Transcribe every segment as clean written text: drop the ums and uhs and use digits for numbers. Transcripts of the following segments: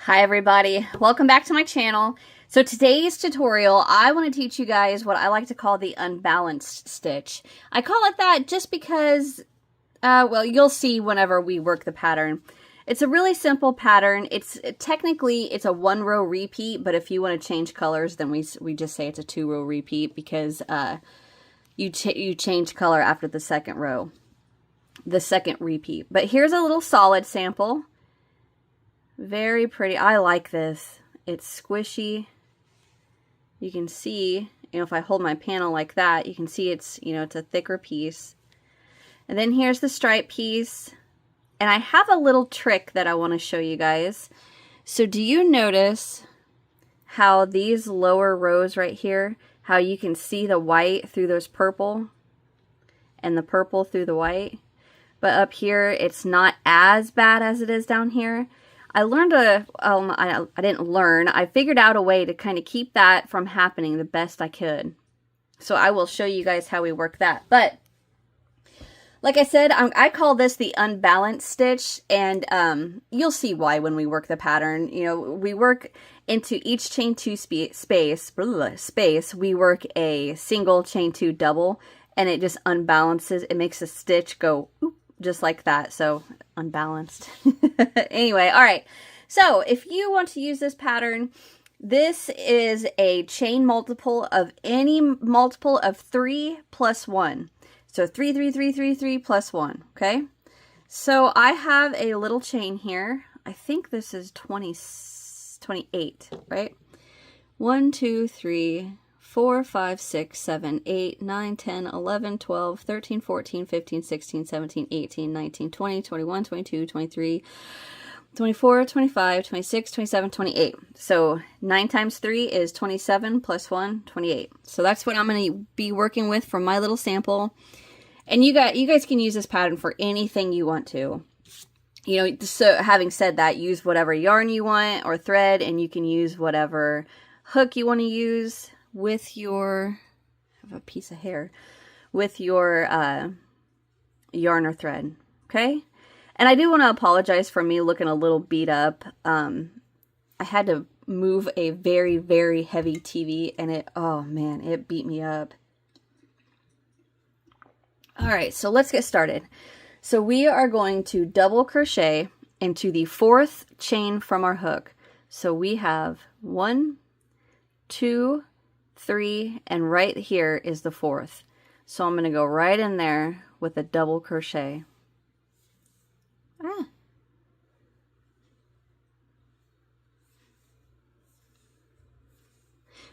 Hi everybody, welcome back to my channel. So today's tutorial, I want to teach you guys what I like to call the unbalanced stitch. I call it that just because, well, you'll see whenever we work the pattern. It's a really simple pattern. Technically it's a 1-row repeat, but if you want to change colors, then we just say it's a 2-row repeat because you change color after the second row, the second repeat. But here's a little solid sample. Very pretty. I like this. It's squishy. You can see, if I hold my panel like that, you can see it's, it's a thicker piece. And then here's the stripe piece. And I have a little trick that I want to show you guys. So do you notice how these lower rows right here, how you can see the white through those purple and the purple through the white? But up here, it's not as bad as it is down here. I learned I didn't learn, I figured out a way to kind of keep that from happening the best I could. So I will show you guys how we work that. But like I said, I call this the unbalanced stitch, and you'll see why when we work the pattern. We work into each chain 2 space, we work a single chain 2 double, and it just unbalances, it makes the stitch go oop, just like that. So unbalanced. Anyway, all right. So if you want to use this pattern, this is a chain multiple of any multiple of 3 plus 1. So 3, 3, 3, 3, 3 plus 1. Okay. So I have a little chain here. I think this is 28, right? 1, 2, 3, 4, 5, 6, 7, 8, 9, 10, 11, 12, 13, 14, 15, 16, 17, 18, 19, 20, 21, 22, 23, 24, 25, 26, 27, 28. So 9 times 3 is 27 plus 1, 28. So that's what I'm going to be working with for my little sample. And you guys can use this pattern for anything you want to. So having said that, use whatever yarn you want or thread, and you can use whatever hook you want to use with your, I have a piece of hair, with your yarn or thread, okay? And I do want to apologize for me looking a little beat up. I had to move a very, very heavy TV, and oh man, it beat me up. All right, so let's get started. So we are going to double crochet into the 4th chain from our hook. So we have 1, 2, 3, and right here is the 4th. So I'm going to go right in there with a double crochet.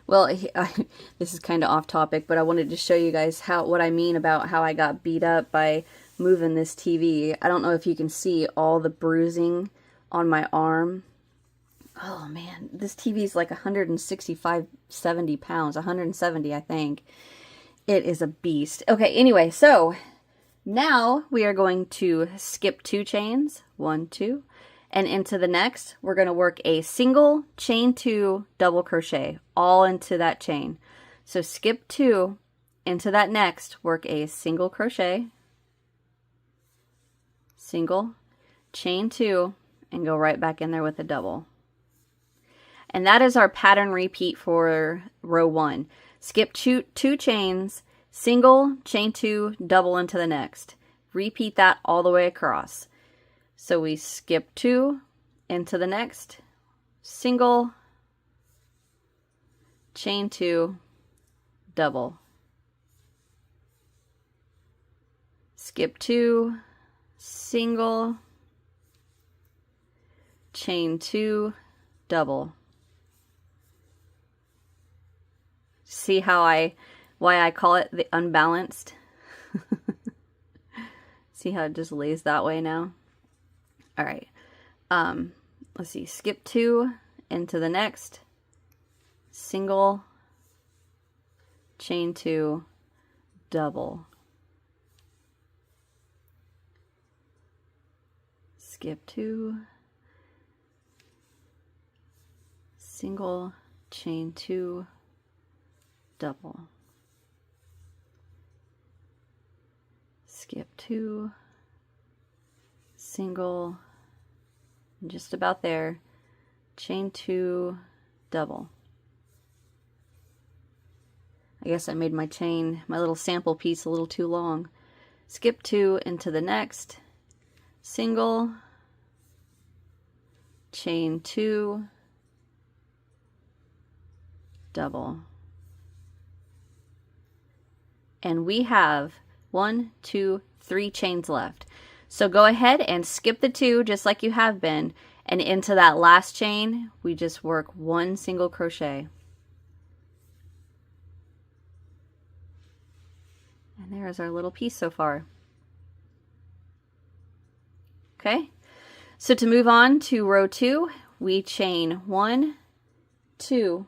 Well, this is kind of off topic, but I wanted to show you guys what I mean about how I got beat up by moving this TV. I don't know if you can see all the bruising on my arm. Oh man, this TV is like 165, 70 pounds, 170 I think. It is a beast. Okay, anyway, so now we are going to skip 2 chains, 1, 2, and into the next, we're going to work a single chain 2 double crochet all into that chain. So skip 2 into that next, work a single crochet, single, chain 2, and go right back in there with a double. And that is our pattern repeat for row 1. Skip 2 chains, single, chain 2, double into the next. Repeat that all the way across. So we skip 2 into the next, single, chain 2, double. Skip 2, single, chain 2, double. See why I call it the unbalanced? See how it just lays that way now? All right. Let's see. Skip 2 into the next. Single, chain 2, double. Skip 2, single, chain 2, double. Skip 2, single, just about there, chain 2, double. I guess I made my little sample piece a little too long. Skip 2 into the next, single, chain 2, double. And we have 1, 2, 3 chains left. So go ahead and skip the 2 just like you have been, and into that last chain we just work 1 single crochet. And there's our little piece so far. Okay, so to move on to row 2, we chain 1, 2,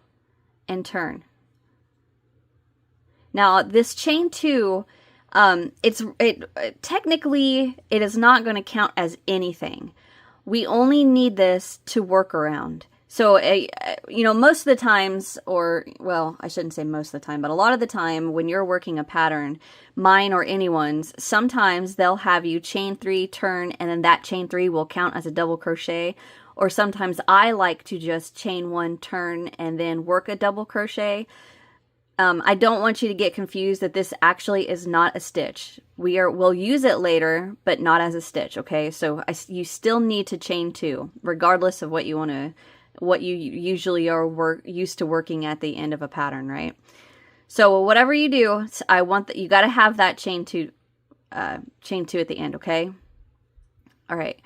and turn. Now this chain 2, technically it is not going to count as anything. We only need this to work around. So, you know, most of the times, or, well, I shouldn't say most of the time, but a lot of the time when you're working a pattern, mine or anyone's, sometimes they'll have you chain 3, turn, and then that chain 3 will count as a double crochet. Or sometimes I like to just chain 1, turn, and then work a double crochet. I don't want you to get confused that this actually is not a stitch. We'll use it later, but not as a stitch, okay? So you still need to chain 2, regardless of what you usually are used to working at the end of a pattern, right? So whatever you do, I want that you got to have that chain 2 at the end, okay? All right.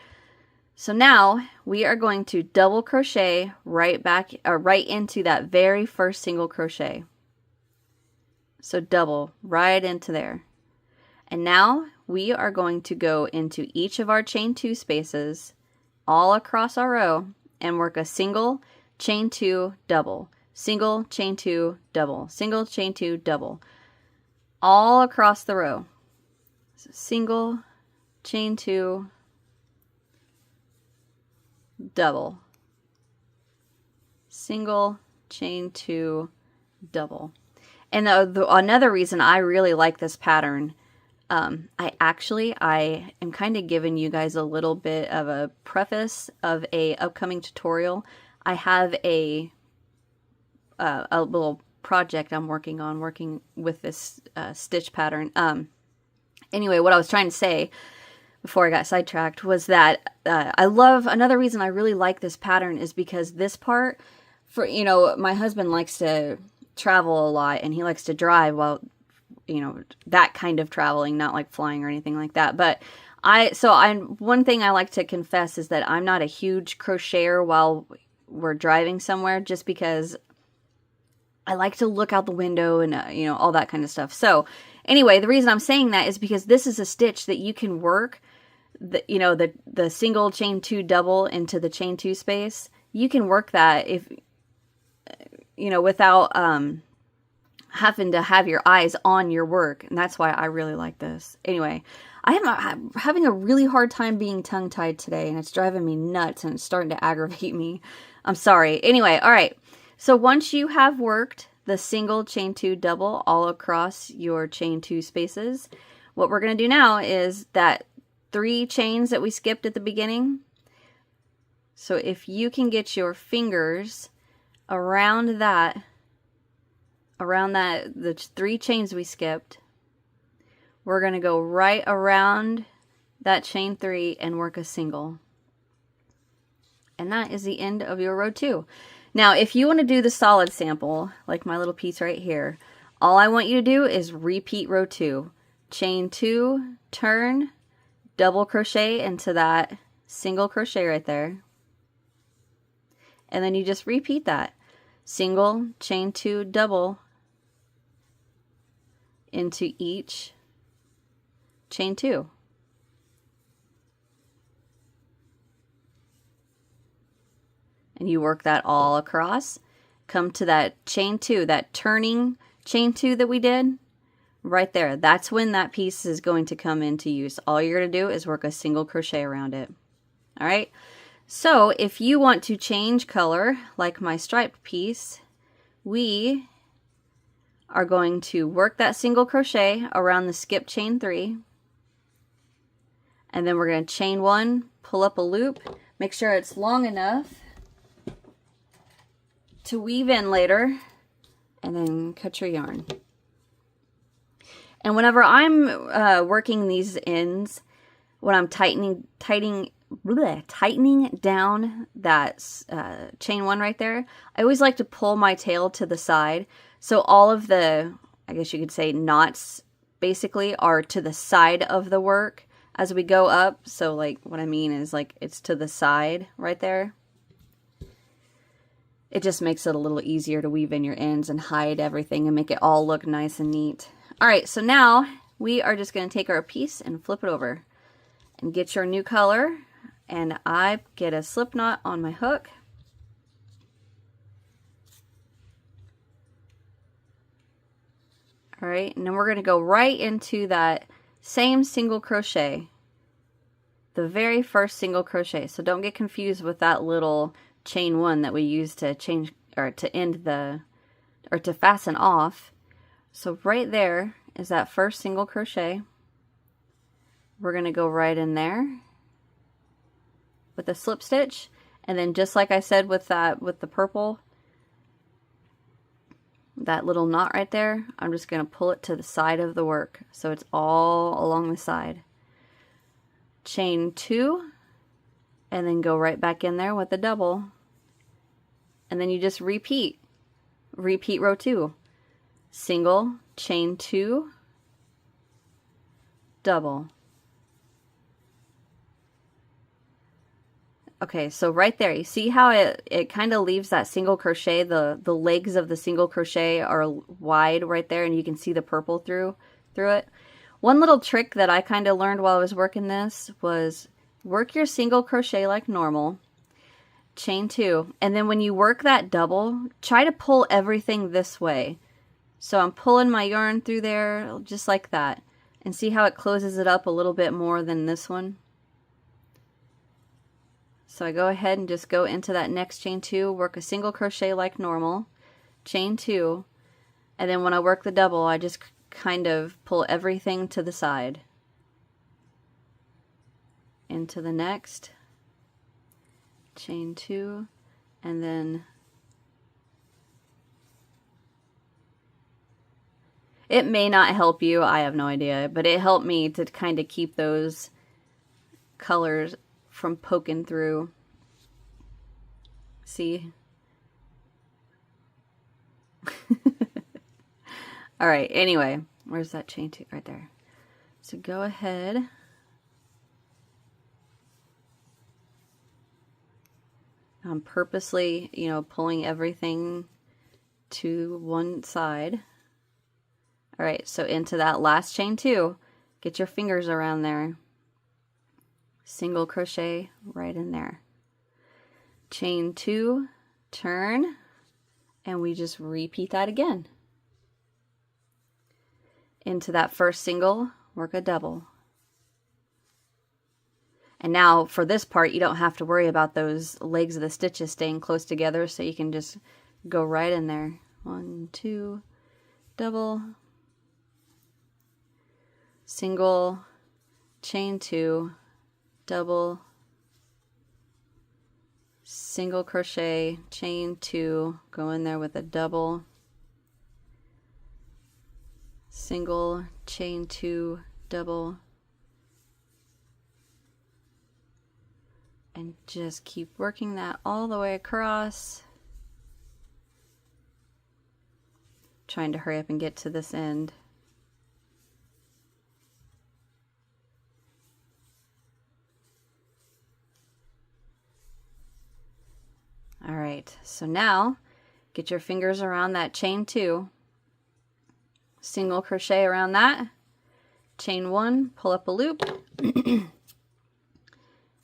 So now we are going to double crochet right into that very first single crochet. So double right into there. And now we are going to go into each of our chain 2 spaces all across our row and work a single, chain 2, double, single, chain 2, double, single, chain 2, double, all across the row. So single, chain 2, double, single, chain 2, double. And another reason I really like this pattern, I am kind of giving you guys a little bit of a preface of a upcoming tutorial. I have a little project I'm working with this stitch pattern. Anyway, what I was trying to say before I got sidetracked was that another reason I really like this pattern is because this part, my husband likes to travel a lot and he likes to drive, well, that kind of traveling, not like flying or anything like that. But one thing I like to confess is that I'm not a huge crocheter while we're driving somewhere, just because I like to look out the window and all that kind of stuff. So anyway, the reason I'm saying that is because this is a stitch that you can work the single, chain 2, double into the chain 2 space. You can work that without having to have your eyes on your work, and that's why I really like this. Anyway, I'm having a really hard time being tongue-tied today, and it's driving me nuts, and it's starting to aggravate me. I'm sorry. Anyway, all right. So once you have worked the single, chain 2, double all across your chain 2 spaces, what we're going to do now is that 3 chains that we skipped at the beginning. So if you can get your fingers around the 3 chains we skipped, we're going to go right around that chain 3 and work a single. And that is the end of your row 2. Now, if you want to do the solid sample, like my little piece right here, all I want you to do is repeat row 2. Chain 2, turn, double crochet into that single crochet right there. And then you just repeat that. Single, chain 2, double into each chain 2. And you work that all across. Come to that chain 2, that turning chain 2 that we did right there. That's when that piece is going to come into use. All you're going to do is work a single crochet around it. All right. So if you want to change color, like my striped piece, we are going to work that single crochet around the skip chain 3, and then we're going to chain 1, pull up a loop, make sure it's long enough to weave in later, and then cut your yarn. And whenever I'm working these ends, when I'm tightening down that chain 1 right there, I always like to pull my tail to the side. So all of the, I guess you could say, knots basically are to the side of the work as we go up. So like what I mean is like it's to the side right there. It just makes it a little easier to weave in your ends and hide everything and make it all look nice and neat. All right, so now we are just going to take our piece and flip it over and get your new color. And I get a slip knot on my hook. All right, and then we're going to go right into that same single crochet, the very first single crochet. So don't get confused with that little chain 1 that we use to change or to end the, or to fasten off. So right there is that first single crochet. We're going to go right in there with a slip stitch, and then just like I said with that, with the purple, that little knot right there, I'm just going to pull it to the side of the work so it's all along the side. Chain 2, and then go right back in there with a double, and then you just repeat row 2, single, chain 2, double. Okay, so right there, you see how it kind of leaves that single crochet, the legs of the single crochet are wide right there, and you can see the purple through it. One little trick that I kind of learned while I was working this was work your single crochet like normal, chain 2, and then when you work that double, try to pull everything this way. So I'm pulling my yarn through there just like that, and see how it closes it up a little bit more than this one. So I go ahead and just go into that next chain 2, work a single crochet like normal, chain 2, and then when I work the double, I just kind of pull everything to the side. Into the next, chain 2, and then it may not help you, I have no idea, but it helped me to kind of keep those colors from poking through. See? All right, anyway, where's that chain 2? Right there. So go ahead. I'm purposely, you know, pulling everything to one side. All right, so into that last chain 2, get your fingers around there. Single crochet right in there. Chain 2, turn, and we just repeat that again. Into that first single, work a double. And now for this part, you don't have to worry about those legs of the stitches staying close together, so you can just go right in there. 1, 2, double, single, chain 2, double, single crochet, chain 2, go in there with a double, single, chain 2, double, and just keep working that all the way across. Trying to hurry up and get to this end. All right, so now get your fingers around that chain 2, single crochet around that, chain 1, pull up a loop,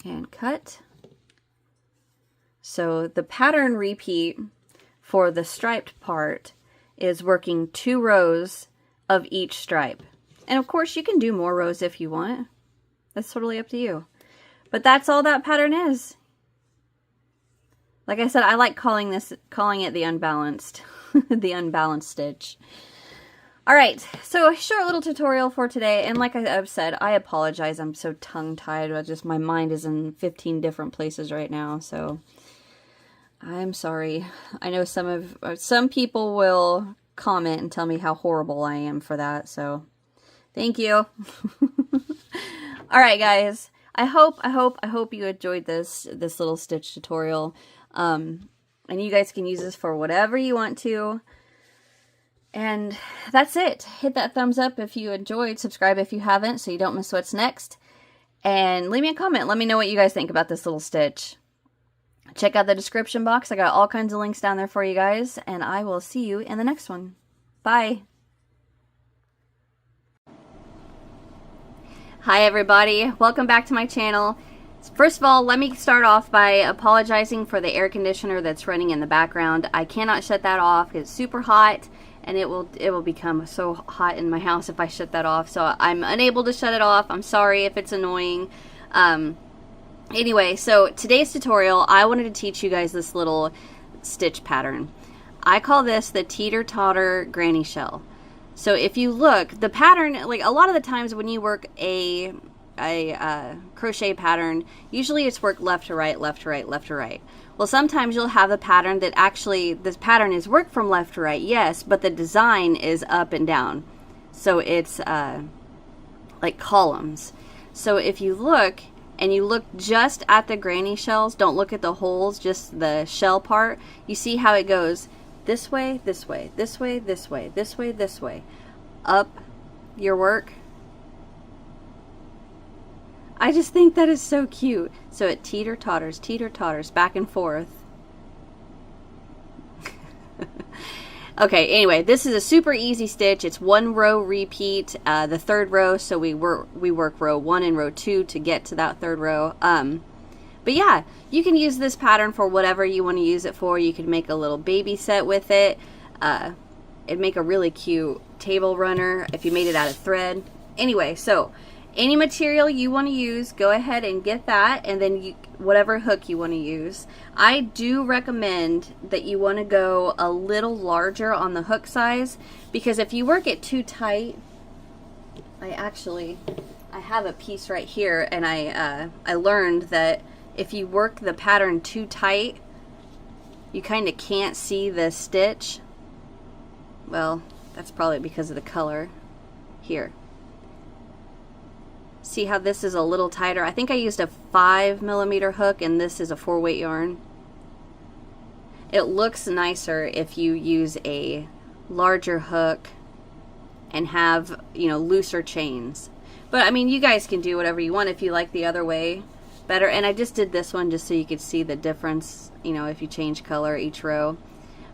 and cut. So the pattern repeat for the striped part is working 2 rows of each stripe. And of course you can do more rows if you want. That's totally up to you. But that's all that pattern is. Like I said, I like calling it the unbalanced, the unbalanced stitch. All right, so a short little tutorial for today, and like I've said, I apologize. I'm so tongue-tied. My mind is in 15 different places right now, so I'm sorry. I know some people will comment and tell me how horrible I am for that, so thank you. All right, guys. I hope you enjoyed this little stitch tutorial. And you guys can use this for whatever you want to. And that's it. Hit that thumbs up if you enjoyed. Subscribe if you haven't so you don't miss what's next. And leave me a comment. Let me know what you guys think about this little stitch. Check out the description box. I got all kinds of links down there for you guys. And I will see you in the next one. Bye. Hi everybody. Welcome back to my channel. First of all, let me start off by apologizing for the air conditioner that's running in the background. I cannot shut that off. It's super hot. And it will become so hot in my house if I shut that off. So I'm unable to shut it off. I'm sorry if it's annoying. Anyway, so today's tutorial, I wanted to teach you guys this little stitch pattern. I call this the teeter-totter granny shell. So if you look, the pattern, like a lot of the times when you work a crochet pattern, usually it's worked left to right, left to right, left to right. Well, sometimes you'll have a pattern that actually, this pattern is worked from left to right, yes, but the design is up and down. So it's like columns. So if you look, and you look just at the granny shells, don't look at the holes, just the shell part, you see how it goes this way, this way, this way, this way, this way, this way, up your work. I just think that is so cute. So it teeter-totters, back and forth. Okay, anyway, this is a super easy stitch. It's one row repeat, the third row, so we work row 1 and row 2 to get to that third row. But yeah, you can use this pattern for whatever you want to use it for. You can make a little baby set with it. It'd make a really cute table runner if you made it out of thread. Anyway, so any material you want to use, go ahead and get that, and then whatever hook you want to use. I do recommend that you want to go a little larger on the hook size, because if you work it too tight, I have a piece right here, and I learned that if you work the pattern too tight, you kind of can't see the stitch. Well, that's probably because of the color. Here. See how this is a little tighter? I think I used a 5mm hook and this is a 4-weight yarn. It looks nicer if you use a larger hook and have, you know, looser chains. But I mean, you guys can do whatever you want if you like the other way better. And I just did this one just so you could see the difference, you know, if you change color each row.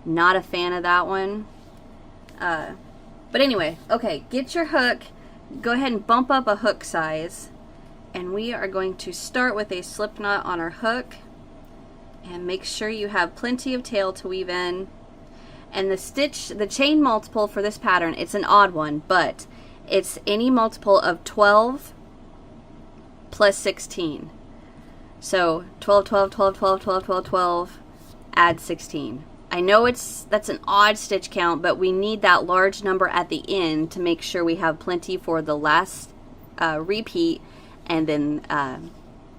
Not a fan of that one. But anyway, okay, get your hook. Go ahead and bump up a hook size, and we are going to start with a slip knot on our hook, and make sure you have plenty of tail to weave in. And the chain multiple for this pattern, it's an odd one, but it's any multiple of 12 plus 16. So 12, 12, 12, 12, 12, 12, 12, add 16. I know that's an odd stitch count, but we need that large number at the end to make sure we have plenty for the last repeat and then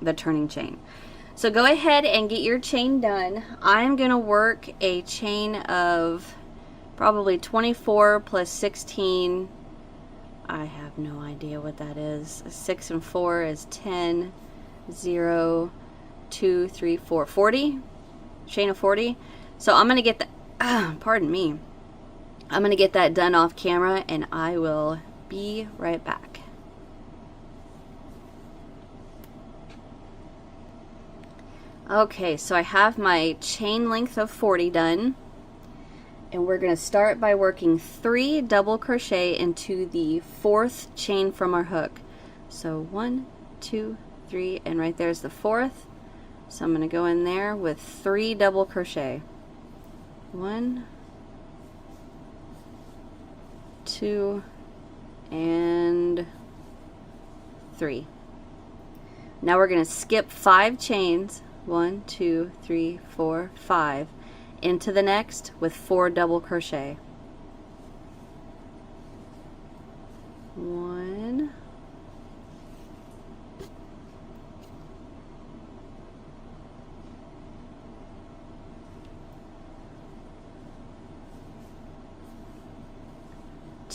the turning chain. So go ahead and get your chain done. I'm going to work a chain of probably 24 plus 16. I have no idea what that is. 6 and 4 is 10, 0, 2, 3, 4, 40. Chain of 40. So I'm going to get that, pardon me, I'm going to get that done off camera, and I will be right back. Okay, so I have my chain length of 40 done, and we're going to start by working 3 double crochet into the 4th chain from our hook. So 1, 2, 3, and right there's the 4th. So I'm going to go in there with 3 double crochet. 1, 2, and 3. Now we're going to skip 5 chains, 1, 2, 3, 4, 5, into the next with 4 double crochet. 1,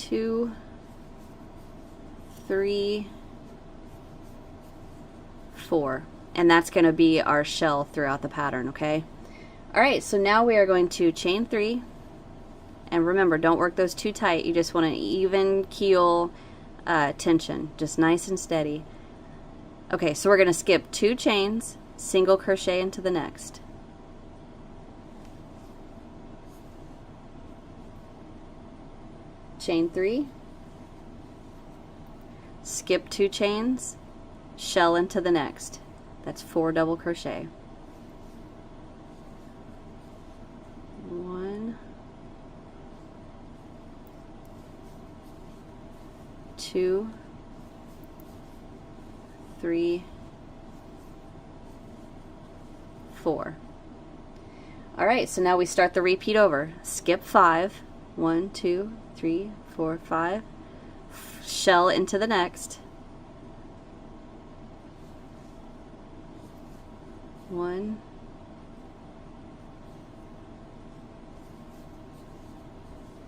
2, 3, 4, and that's going to be our shell throughout the pattern, okay? All right, so now we are going to chain 3, and remember, don't work those too tight. You just want an even keel tension, just nice and steady. Okay, so we're going to skip 2 chains, single crochet into the next. Chain 3, skip 2 chains, shell into the next. That's 4 double crochet. 1, 2, 3, 4. All right, so now we start the repeat over. Skip 5, 1, 2, 3, 4, 5, shell into the next. 1,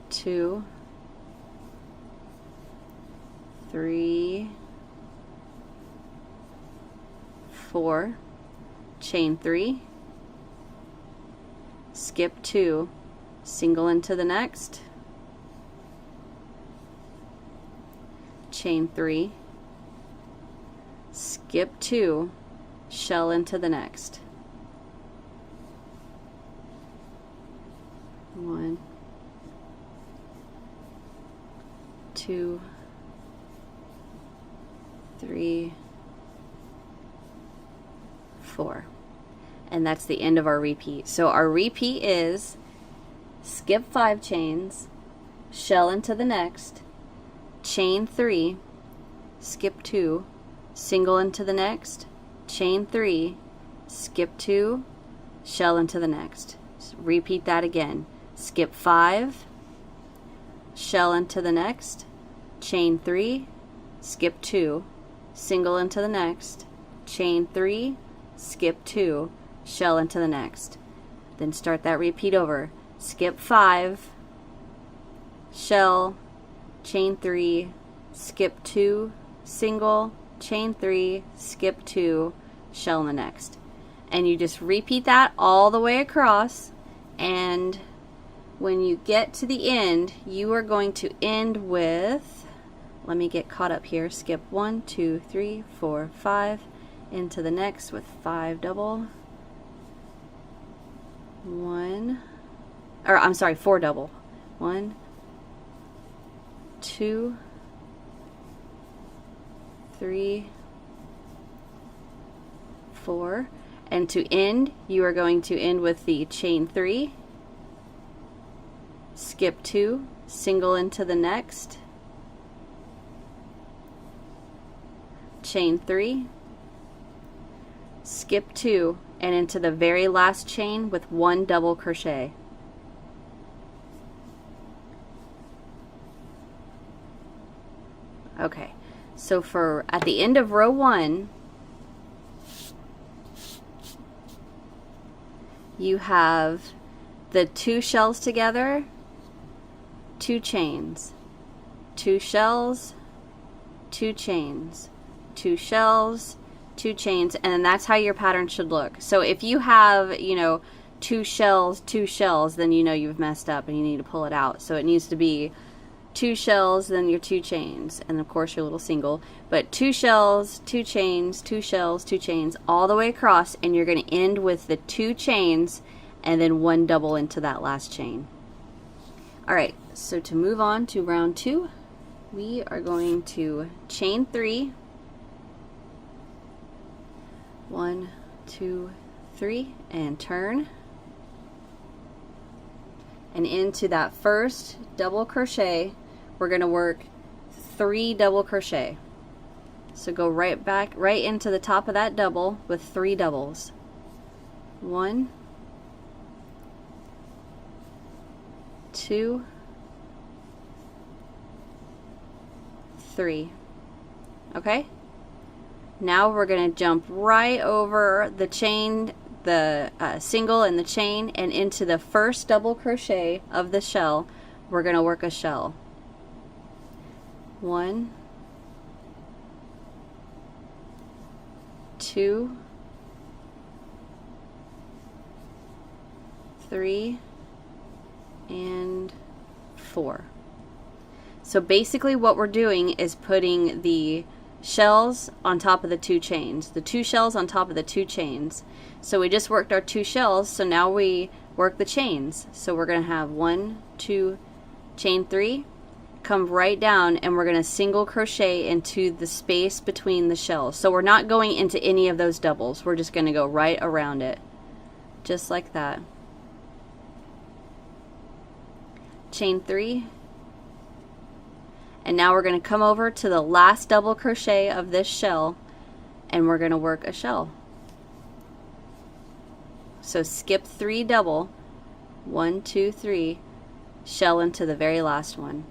2, 3, 4, chain 3, skip 2, single into the next, chain 3, skip 2, shell into the next. 1, 2, 3, 4. And that's the end of our repeat. So our repeat is skip 5 chains, shell into the next, chain 3, skip 2, single into the next, chain 3, skip 2, shell into the next. So repeat that again. Skip 5, shell into the next, chain 3, skip 2, single into the next, chain 3, skip 2, shell into the next. Then start that repeat over. Skip 5, shell, chain 3, skip 2, single, chain 3, skip 2, shell in the next. And you just repeat that all the way across, and when you get to the end, you are going to end with, let me get caught up here, skip 1, 2, 3, 4, 5, into the next with 5 double, 4 double, 1, 2, 3, 4, and to end, you are going to end with the chain 3, skip 2, single into the next, chain 3, skip 2, and into the very last chain with 1 double crochet. Okay, so for at the end of row 1, you have the 2 shells together, 2 chains, 2 shells, 2 chains, 2 shells, 2 chains, and that's how your pattern should look. So if you have, you know, 2 shells, 2 shells, then you know you've messed up and you need to pull it out. So it needs to be 2 shells, then your 2 chains, and of course your little single, but 2 shells, 2 chains, 2 shells, 2 chains, all the way across, and you're going to end with the 2 chains and then 1 double into that last chain. Alright, so to move on to round 2, we are going to chain 3, 1, 2, 3, and turn, and into that first double crochet we're going to work 3 double crochet. So go right back right into the top of that double with 3 doubles. 1, 2, 3. Okay? Now we're going to jump right over the chain, the single and the chain, and into the first double crochet of the shell. We're going to work a shell. 1, 2, 3, and 4. So basically what we're doing is putting the shells on top of the 2 chains. The 2 shells on top of the 2 chains. So we just worked our 2 shells, so now we work the chains. So we're going to have 1, 2, chain 3, come right down, and we're going to single crochet into the space between the shells. So we're not going into any of those doubles. We're just going to go right around it. Just like that. Chain 3. And now we're going to come over to the last double crochet of this shell, and we're going to work a shell. So skip 3 double, 1, 2, 3, shell into the very last one.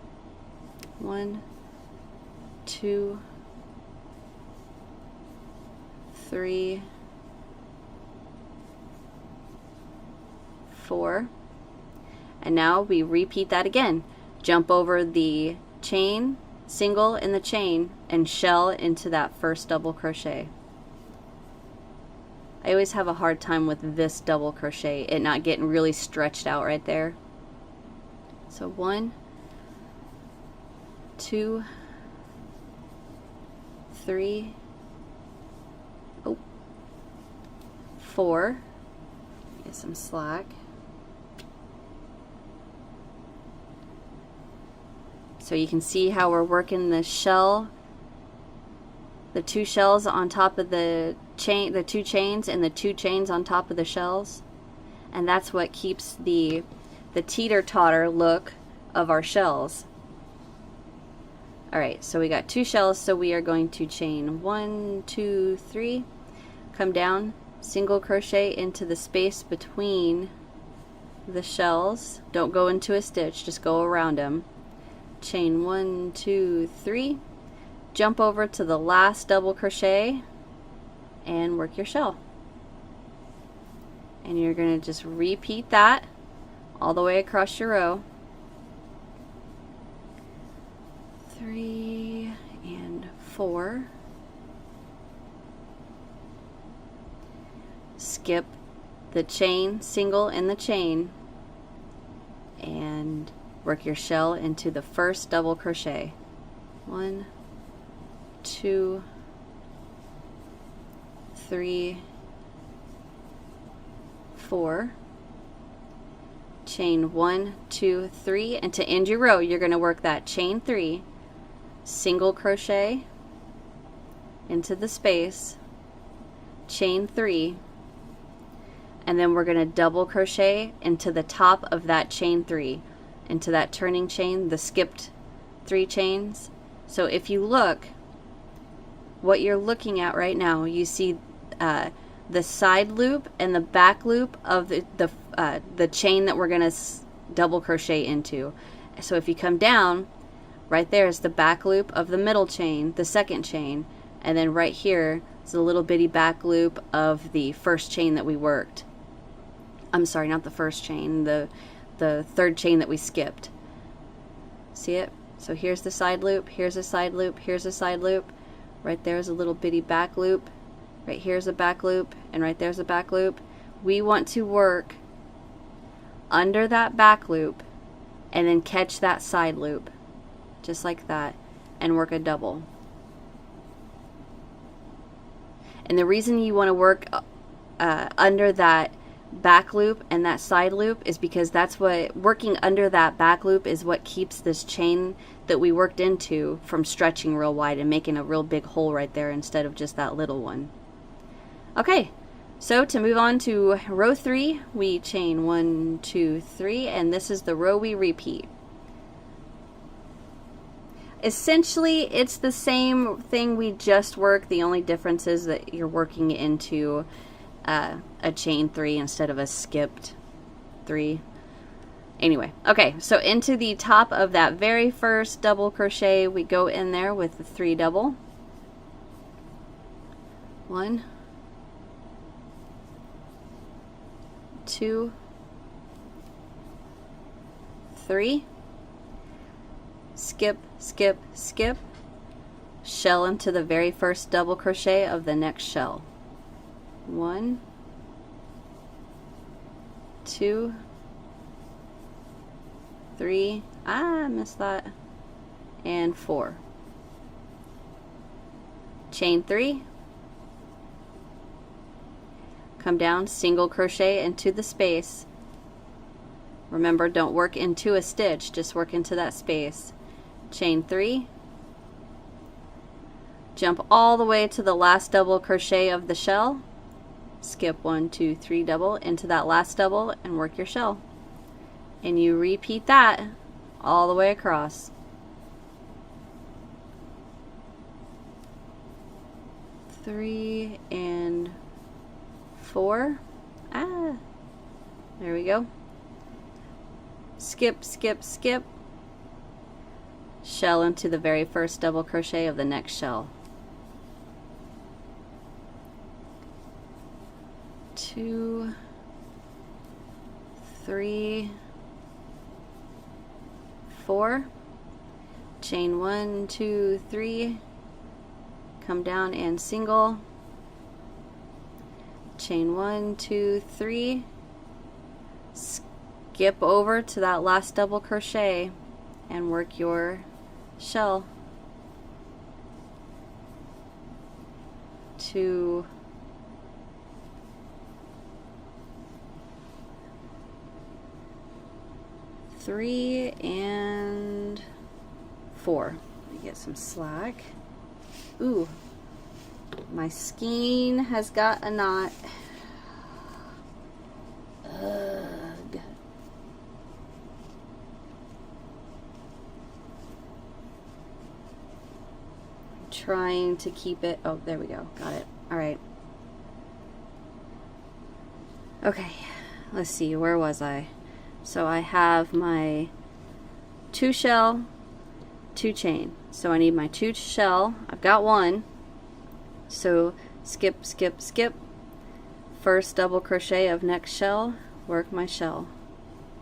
1, 2, 3, 4. And now we repeat that again. Jump over the chain, single in the chain, and shell into that first double crochet. I always have a hard time with this double crochet, it not getting really stretched out right there. So 1, 2, 3, 4, get some slack. So you can see how we're working the shell, the 2 shells on top of the chain, the 2 chains, and the 2 chains on top of the shells. And that's what keeps the teeter-totter look of our shells. Alright, so we got 2 shells, so we are going to chain 1, 2, 3, come down, single crochet into the space between the shells. Don't go into a stitch, just go around them. Chain 1, 2, 3, jump over to the last double crochet and work your shell. And you're going to just repeat that all the way across your row. 3 and 4. Skip the chain, single in the chain, and work your shell into the first double crochet. 1, 2, 3, 4. Chain 1, 2, 3, and to end your row you're going to work that chain 3, single crochet into the space, chain 3, and then we're going to double crochet into the top of that chain 3, into that turning chain, the skipped 3 chains. So if you look, what you're looking at right now, you see the side loop and the back loop of the chain that we're going to double crochet into. So if you come down, right there is the back loop of the middle chain, the second chain, and then right here is a little bitty back loop of the first chain that we worked. I'm sorry, not the first chain, the third chain that we skipped. See it? So here's the side loop, here's a side loop, here's a side loop. Right there's a little bitty back loop. Right here's a back loop, and right there's a back loop. We want to work under that back loop and then catch that side loop, just like that, and work a double. And the reason you want to work under that back loop and that side loop is because that's what, working under that back loop is what keeps this chain that we worked into from stretching real wide and making a real big hole right there instead of just that little one. Okay, so to move on to row 3, we chain 1, 2, 3, and this is the row we repeat. Essentially, it's the same thing we just worked. The only difference is that you're working into a chain 3 instead of a skipped 3. Anyway, okay, so into the top of that very first double crochet, we go in there with the 3 double. 1, 2, 3. skip, skip, skip, shell into the very first double crochet of the next shell. 1, 2, 3, I missed that, and 4. Chain 3, come down, single crochet into the space. Remember, don't work into a stitch, just work into that space. Chain 3, jump all the way to the last double crochet of the shell, skip 1, 2, 3 double into that last double and work your shell. And you repeat that all the way across. 3 and 4. There we go. Skip, skip, skip, shell into the very first double crochet of the next shell. 2, 3, 4, chain 1, 2, 3, come down and single, chain 1, 2, 3, skip over to that last double crochet and work your shell. 2, 3 and 4. Let me get some slack. Ooh, my skein has got a knot. Ugh. Trying to keep it. Oh, there we go. Got it. All right. Okay, let's see. Where was I? So I have my 2 shell, 2 chain. So I need my 2 shell. I've got 1. So skip, skip, skip. First double crochet of next shell, work my shell.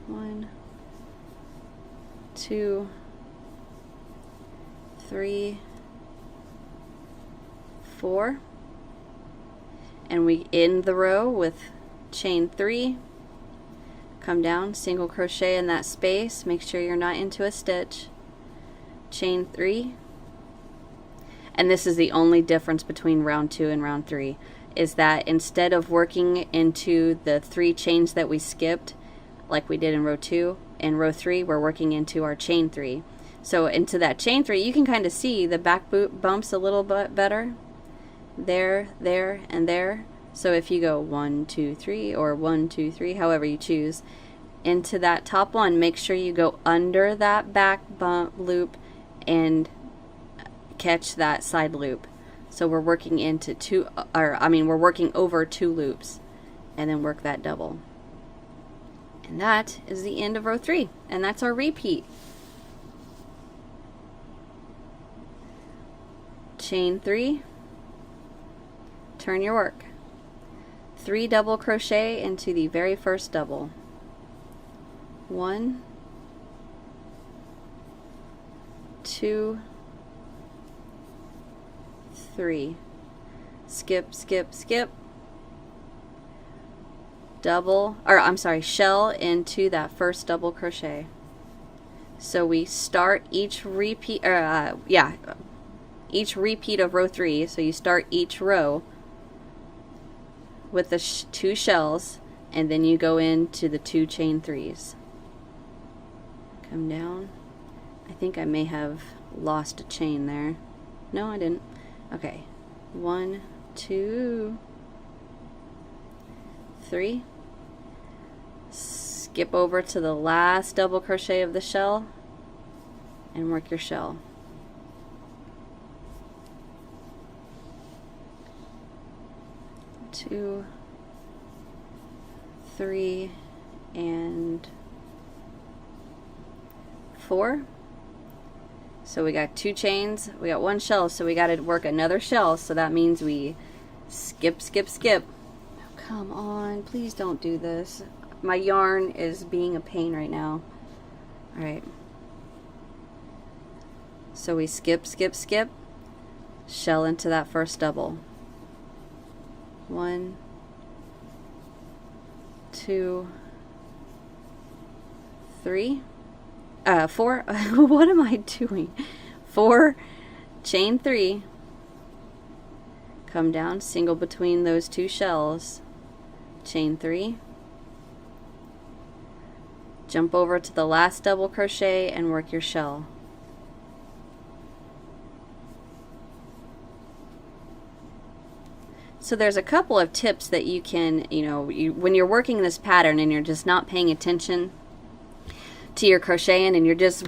1, 2, 3, 4. And we end the row with chain 3. Come down, single crochet in that space, make sure you're not into a stitch, chain 3, and this is the only difference between round 2 and round 3, is that instead of working into the 3 chains that we skipped, like we did in row 2, in row 3 we're working into our chain 3. So into that chain 3, you can kind of see the back boot bumps a little bit better, there, there, and there. So if you go 1, 2, 3, or 1, 2, 3, however you choose, into that top one, make sure you go under that back bump loop and catch that side loop. So we're working into we're working over 2 loops, and then work that double. And that is the end of row 3, and that's our repeat. Chain 3, turn your work. 3 double crochet into the very first double. 1, 2, 3. Skip, skip, skip. Shell into that first double crochet. So we start each repeat, each repeat of row 3. So you start each row with the 2 shells, and then you go into the 2 chain 3s. Come down. I think I may have lost a chain there. No, I didn't. Okay. 1, 2, 3. Skip over to the last double crochet of the shell and work your shell. 2, 3, and 4. So we got 2 chains, we got 1 shell, so we got to work another shell, so that means we skip, skip, skip. Oh, come on, please don't do this. My yarn is being a pain right now. Alright. So we skip, skip, skip, shell into that first double. 1, 2, 3, 4. What am I doing? 4, chain 3, come down, single between those 2 shells, chain 3, jump over to the last double crochet and work your shell. So there's a couple of tips that you can, when you're working this pattern and you're just not paying attention to your crocheting and you're just,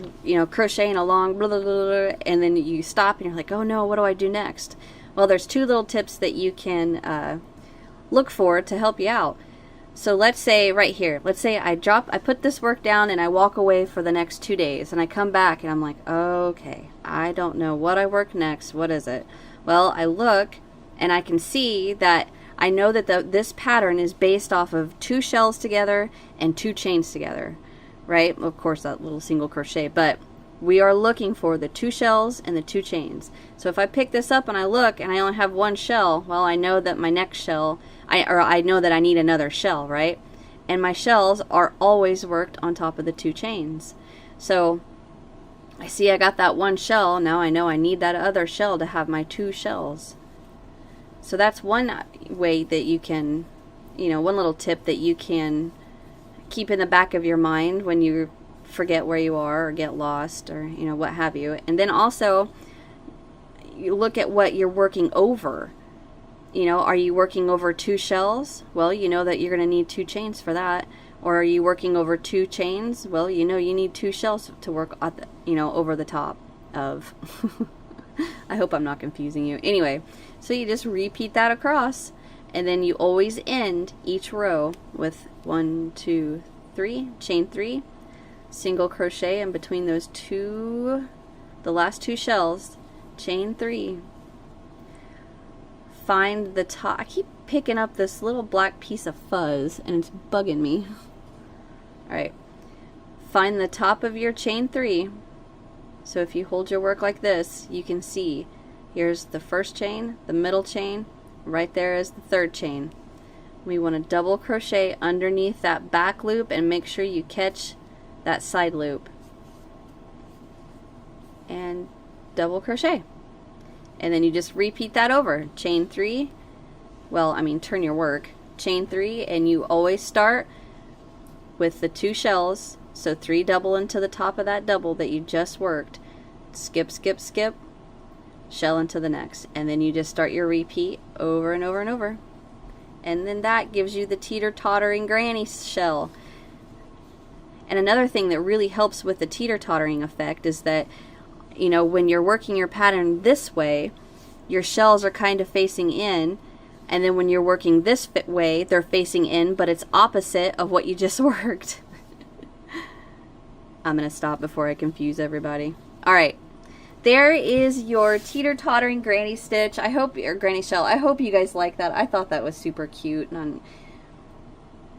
crocheting along, blah, blah, blah, blah, and then you stop and you're like, oh no, what do I do next? Well, there's 2 little tips that you can look for to help you out. So let's say right here, let's say I put this work down and I walk away for the next 2 days and I come back and I'm like, okay, I don't know what I work next. What is it? Well, I look and I can see that I know that this pattern is based off of 2 shells together and 2 chains together, right? Of course, that little single crochet, but we are looking for the 2 shells and the 2 chains. So if I pick this up and I look and I only have 1 shell, well, I know that my next shell, I know that I need another shell, right? And my shells are always worked on top of the 2 chains. So I see I got that 1 shell, now I know I need that other shell to have my 2 shells. So that's one way that you can, one little tip that you can keep in the back of your mind when you forget where you are or get lost or, what have you. And then also, you look at what you're working over. Are you working over 2 shells? Well, you know that you're going to need 2 chains for that. Or are you working over 2 chains? Well, you need 2 shells to work at over the top of. I hope I'm not confusing you. Anyway, so you just repeat that across, and then you always end each row with 1, 2, 3, chain 3, single crochet in between those 2, the last 2 shells, chain 3. Find the top. I keep picking up this little black piece of fuzz, and it's bugging me. Alright, find the top of your chain 3. So if you hold your work like this, you can see here's the first chain, the middle chain, right there is the 3rd chain. We want to double crochet underneath that back loop and make sure you catch that side loop. And double crochet. And then you just repeat that over. Chain 3, turn your work. Chain 3, and you always start with the 2 shells. So 3 double into the top of that double that you just worked. Skip, skip, skip, shell into the next. And then you just start your repeat over and over and over. And then that gives you the teeter-tottering granny shell. And another thing that really helps with the teeter-tottering effect is that, when you're working your pattern this way, your shells are kind of facing in. And then when you're working this way, they're facing in, but it's opposite of what you just worked. I'm going to stop before I confuse everybody. Alright, there is your teeter-tottering granny stitch. Or granny shell. I hope you guys like that. I thought that was super cute. And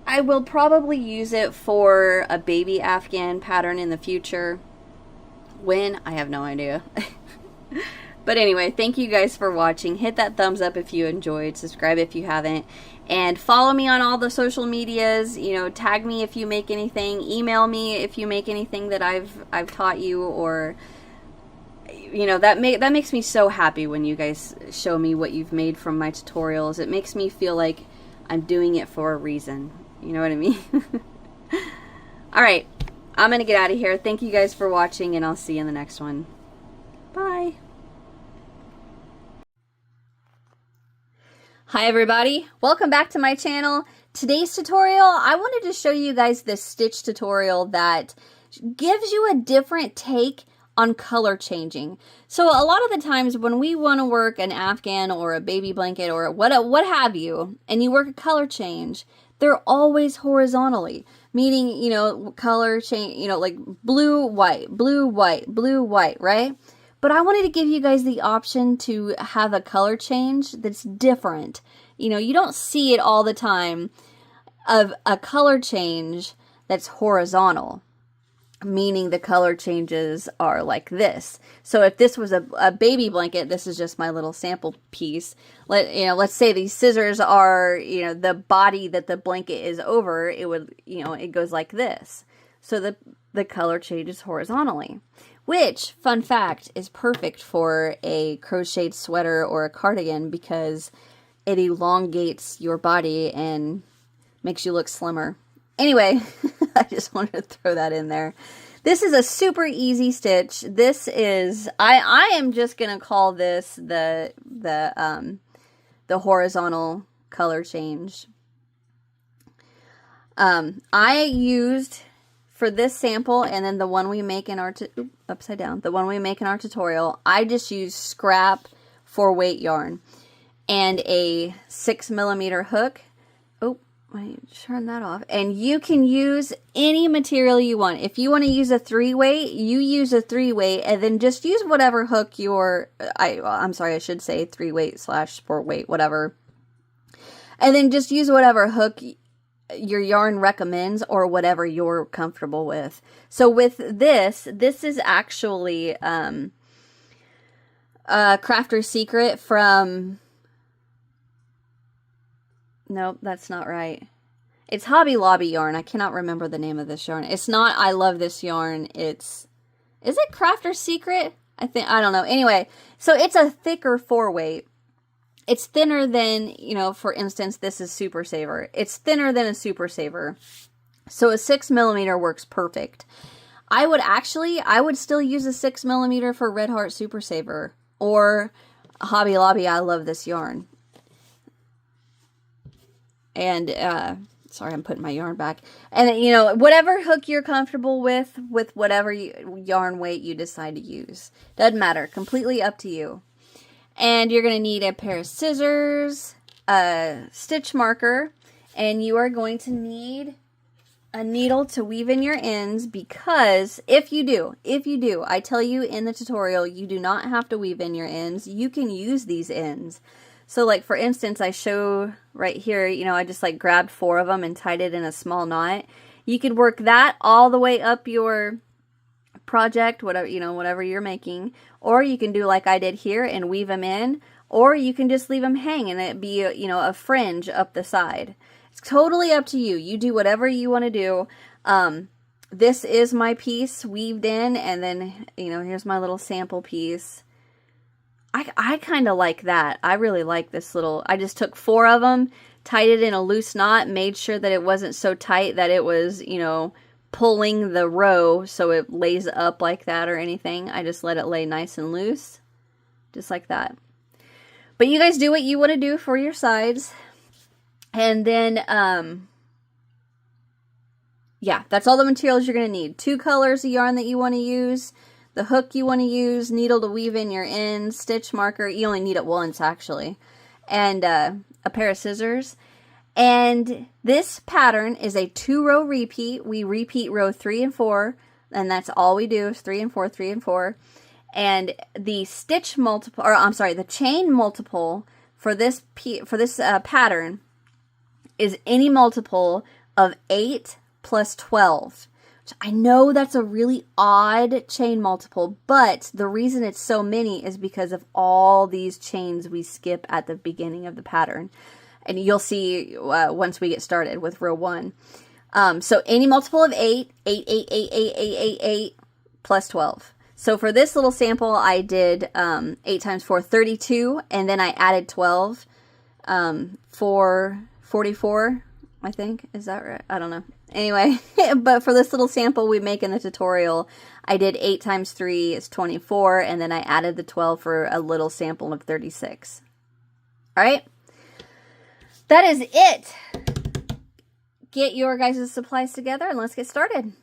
I will probably use it for a baby Afghan pattern in the future. When? I have no idea. But anyway, thank you guys for watching. Hit that thumbs up if you enjoyed. Subscribe if you haven't. And follow me on all the social medias. Tag me if you make anything. Email me if you make anything that I've taught you, or that makes me so happy when you guys show me what you've made from my tutorials. It makes me feel like I'm doing it for a reason. You know what I mean? All right, I'm gonna get out of here. Thank you guys for watching, and I'll see you in the next one. Bye. Hi everybody, welcome back to my channel. Today's tutorial, I wanted to show you guys this stitch tutorial that gives you a different take on color changing. So a lot of the times when we want to work an Afghan or a baby blanket or what have you, and you work a color change, they're always horizontally, meaning, color change, like blue, white, blue, white, blue, white, right? But I wanted to give you guys the option to have a color change that's different. You don't see it all the time of a color change that's horizontal. meaning the color changes are like this. So if this was a baby blanket, this is just my little sample piece. Let's say these scissors are, the body that the blanket is over, it would, it goes like this. So the color changes horizontally, which, fun fact, is perfect for a crocheted sweater or a cardigan because it elongates your body and makes you look slimmer. Anyway, I just wanted to throw that in there. This is a super easy stitch. This is, I am just going to call this the horizontal color change. I used, for this sample and then the one we make in our, upside down, the one we make in our tutorial, I just used scrap 4-weight yarn and a 6mm hook. I turn that off. And you can use any material you want. If you want to use a 3-weight, you use a 3-weight, and then just use whatever hook I'm sorry, I should say 3-weight / 4-weight, whatever. And then just use whatever hook your yarn recommends or whatever you're comfortable with. So with this is actually Crafter's Secret from... Nope, that's not right. It's Hobby Lobby yarn. I cannot remember the name of this yarn. It's not I Love This Yarn. Is it Crafter's Secret? I don't know. Anyway, so it's a thicker 4-weight. It's thinner than, for instance, this is Super Saver. It's thinner than a Super Saver. So a 6mm works perfect. I would still use a 6mm for Red Heart Super Saver or Hobby Lobby I Love This Yarn. And, sorry, I'm putting my yarn back. And, whatever hook you're comfortable with whatever yarn weight you decide to use. Doesn't matter. Completely up to you. And you're going to need a pair of scissors, a stitch marker, and you are going to need a needle to weave in your ends because if you do, I tell you in the tutorial, you do not have to weave in your ends. You can use these ends. So like for instance, I show right here, I just like grabbed 4 of them and tied it in a small knot. You could work that all the way up your project, whatever you're making, or you can do like I did here and weave them in, or you can just leave them hang and it be, a fringe up the side. It's totally up to you. You do whatever you want to do. This is my piece weaved in, and then, here's my little sample piece. I kind of like that. I really like this little, I just took 4 of them, tied it in a loose knot, made sure that it wasn't so tight that it was, pulling the row so it lays up like that or anything. I just let it lay nice and loose, just like that. But you guys do what you want to do for your sides. And then, yeah, that's all the materials you're going to need. 2 colors of yarn that you want to use, the hook you want to use, needle to weave in your ends, stitch marker, you only need it once actually, and a pair of scissors. And this pattern is a 2-row repeat. We repeat row 3 and 4, and that's all we do is 3 and 4, 3 and 4. And the stitch multiple, or I'm sorry, the chain multiple for this pattern is any multiple of 8 plus 12. I know that's a really odd chain multiple, but the reason it's so many is because of all these chains we skip at the beginning of the pattern. And you'll see once we get started with row 1. So any multiple of 8, 8, 8, 8, 8, 8, 8, 8, plus 12. So for this little sample, I did 8 times 4, 32, and then I added 12 for 44, I think. Is that right? I don't know. Anyway, but for this little sample we make in the tutorial, I did 8 times 3 is 24, and then I added the 12 for a little sample of 36. All right? That is it. Get your guys' supplies together and let's get started.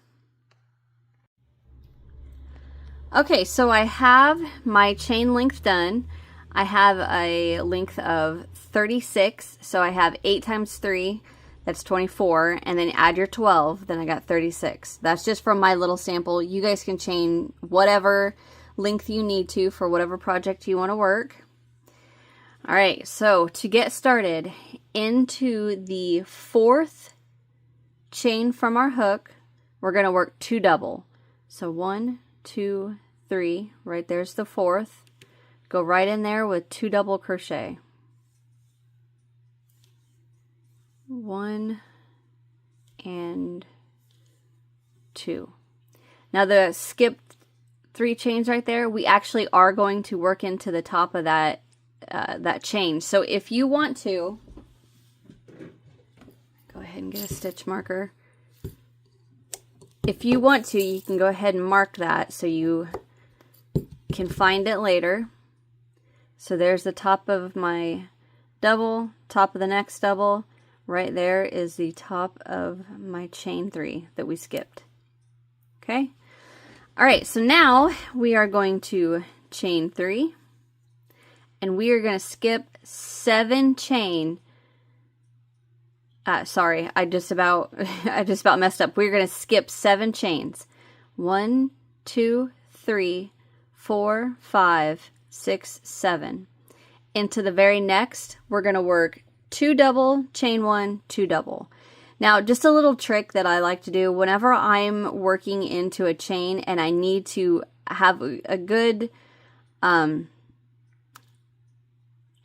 Okay, so I have my chain length done. I have a length of 36, so I have 8 times 3, that's 24, and then add your 12, then I got 36. That's just from my little sample. You guys can chain whatever length you need to for whatever project you want to work. All right, so to get started, into the 4th chain from our hook, we're going to work 2 double. So 1, 2, 3, right there's the fourth. Go right in there with 2 double crochet. 1 and 2. Now the skipped 3 chains right there, we actually are going to work into the top of that chain. So if you want to, go ahead and get a stitch marker. If you want to, you can go ahead and mark that so you can find it later. So there's the top of my double, top of the next double. Right there is the top of my chain 3 that we skipped. Okay? Alright, so now we are going to chain 3. And we are going to skip 7 chain. Sorry, I just about messed up. We're going to skip 7 chains. 1, 2, 3, 4, 5, 6, 7. Into the very next, we're going to work 2 double, chain 1, 2 double. Now, just a little trick that I like to do whenever I'm working into a chain and I need to have a good, I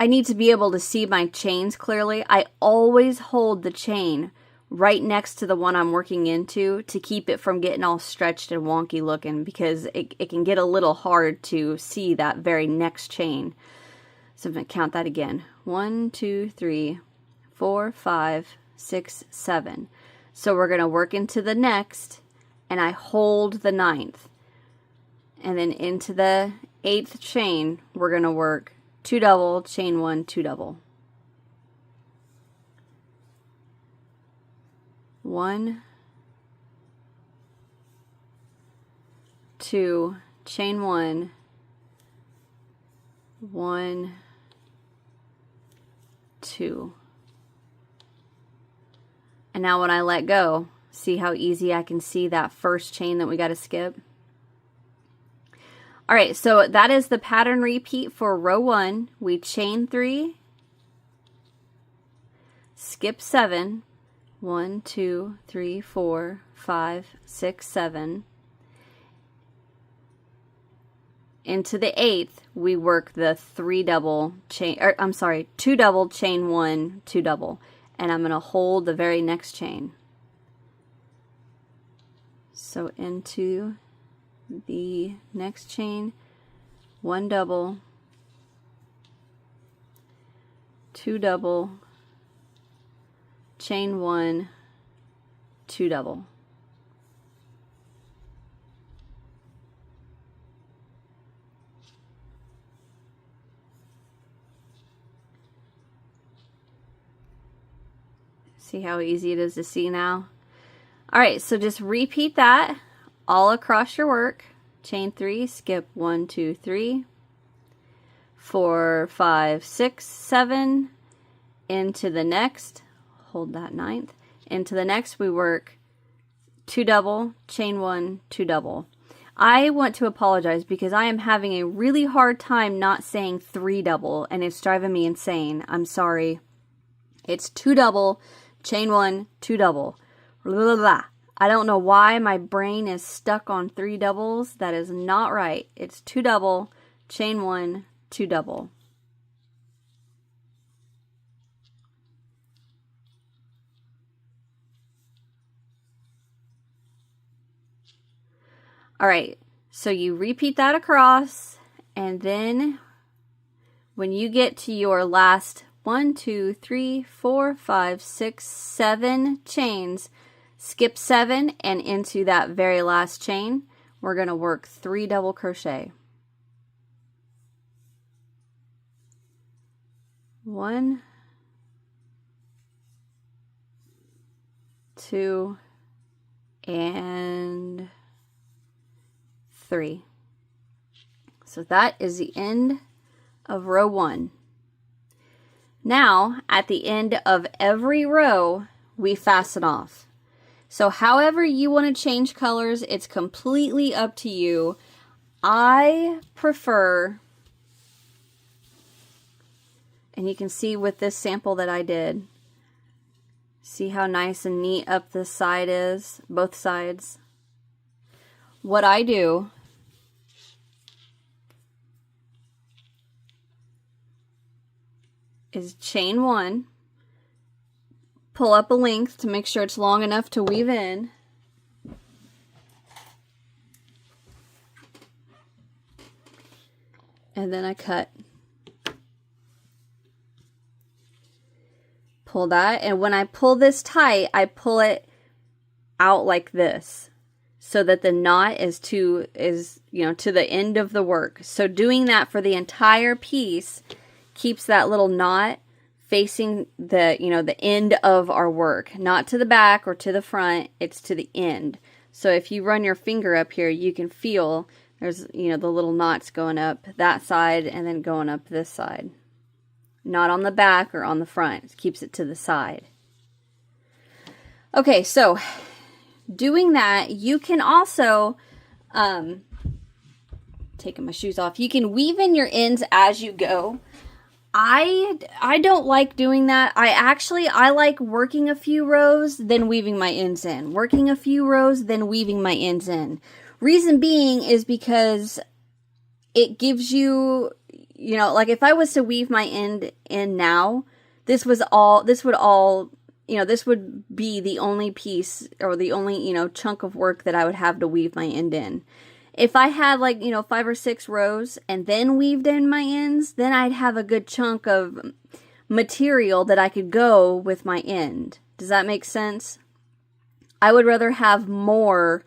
need to be able to see my chains clearly. I always hold the chain right next to the one I'm working into to keep it from getting all stretched and wonky looking, because it can get a little hard to see that very next chain. So I'm going to count that again. 1, 2, 3, 4, 5, 6, 7. So we're going to work into the next, and I hold the 9th. And then into the 8th chain, we're going to work 2 double, chain 1, 2 double. 1, 2, chain 1, 1, 2. And now when I let go, see how easy I can see that first chain that we got to skip? Alright, so that is the pattern repeat for row 1. We chain 3, skip 7, 1, 2, 3, 4, 5, 6, 7. Into the 8th, we work the 2 double, chain 1, 2 double. And I'm going to hold the very next chain. So into the next chain, 1 double, 2 double, chain 1, 2 double. See how easy it is to see now? Alright, so just repeat that all across your work. Chain 3, skip 1, 2, 3, 4, 5, 6, 7. Into the next, hold that 9th. Into the next, we work 2 double, chain 1, 2 double. I want to apologize because I am having a really hard time not saying 3 double, and it's driving me insane. I'm sorry. It's 2 double, chain 1, 2 double. Blah, blah, blah. I don't know why my brain is stuck on 3 doubles. That is not right. It's 2 double, chain 1, 2 double. Alright, so you repeat that across, and then when you get to your last 1, 2, 3, 4, 5, 6, 7 chains, skip 7, and into that very last chain, we're going to work 3 double crochet. 1, 2, and 3. So that is the end of row 1. Now, at the end of every row, we fasten off. So however you want to change colors, it's completely up to you. I prefer, and you can see with this sample that I did, see how nice and neat up this side is, both sides. what I do is chain 1, pull up a length to make sure it's long enough to weave in, and then I cut. Pull that, and when I pull this tight, I pull it out like this so that the knot is to the end of the work. So doing that for the entire piece keeps that little knot facing the the end of our work, not to the back or to the front, it's to the end. So if you run your finger up here, you can feel there's the little knots going up that side and then going up this side. Not on the back or on the front. It keeps it to the side. Okay, so doing that, you can also, taking my shoes off, you can weave in your ends as you go. I don't like doing that. I like working a few rows, then weaving my ends in. Working a few rows, then weaving my ends in. Reason being is because it gives you, like if I was to weave my end in now, this would be the only piece or the only, chunk of work that I would have to weave my end in. If I had 5 or 6 rows and then weaved in my ends, then I'd have a good chunk of material that I could go with my end. Does that make sense? I would rather have more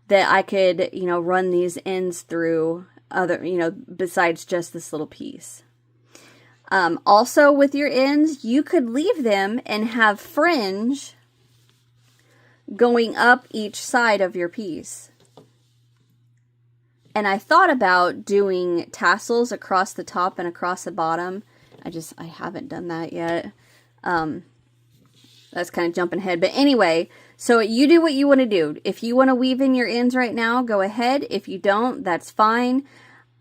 that I could, run these ends through besides just this little piece. Also with your ends, you could leave them and have fringe going up each side of your piece. And I thought about doing tassels across the top and across the bottom. I haven't done that yet. That's kind of jumping ahead. But anyway, so you do what you want to do. If you want to weave in your ends right now, go ahead. If you don't, that's fine.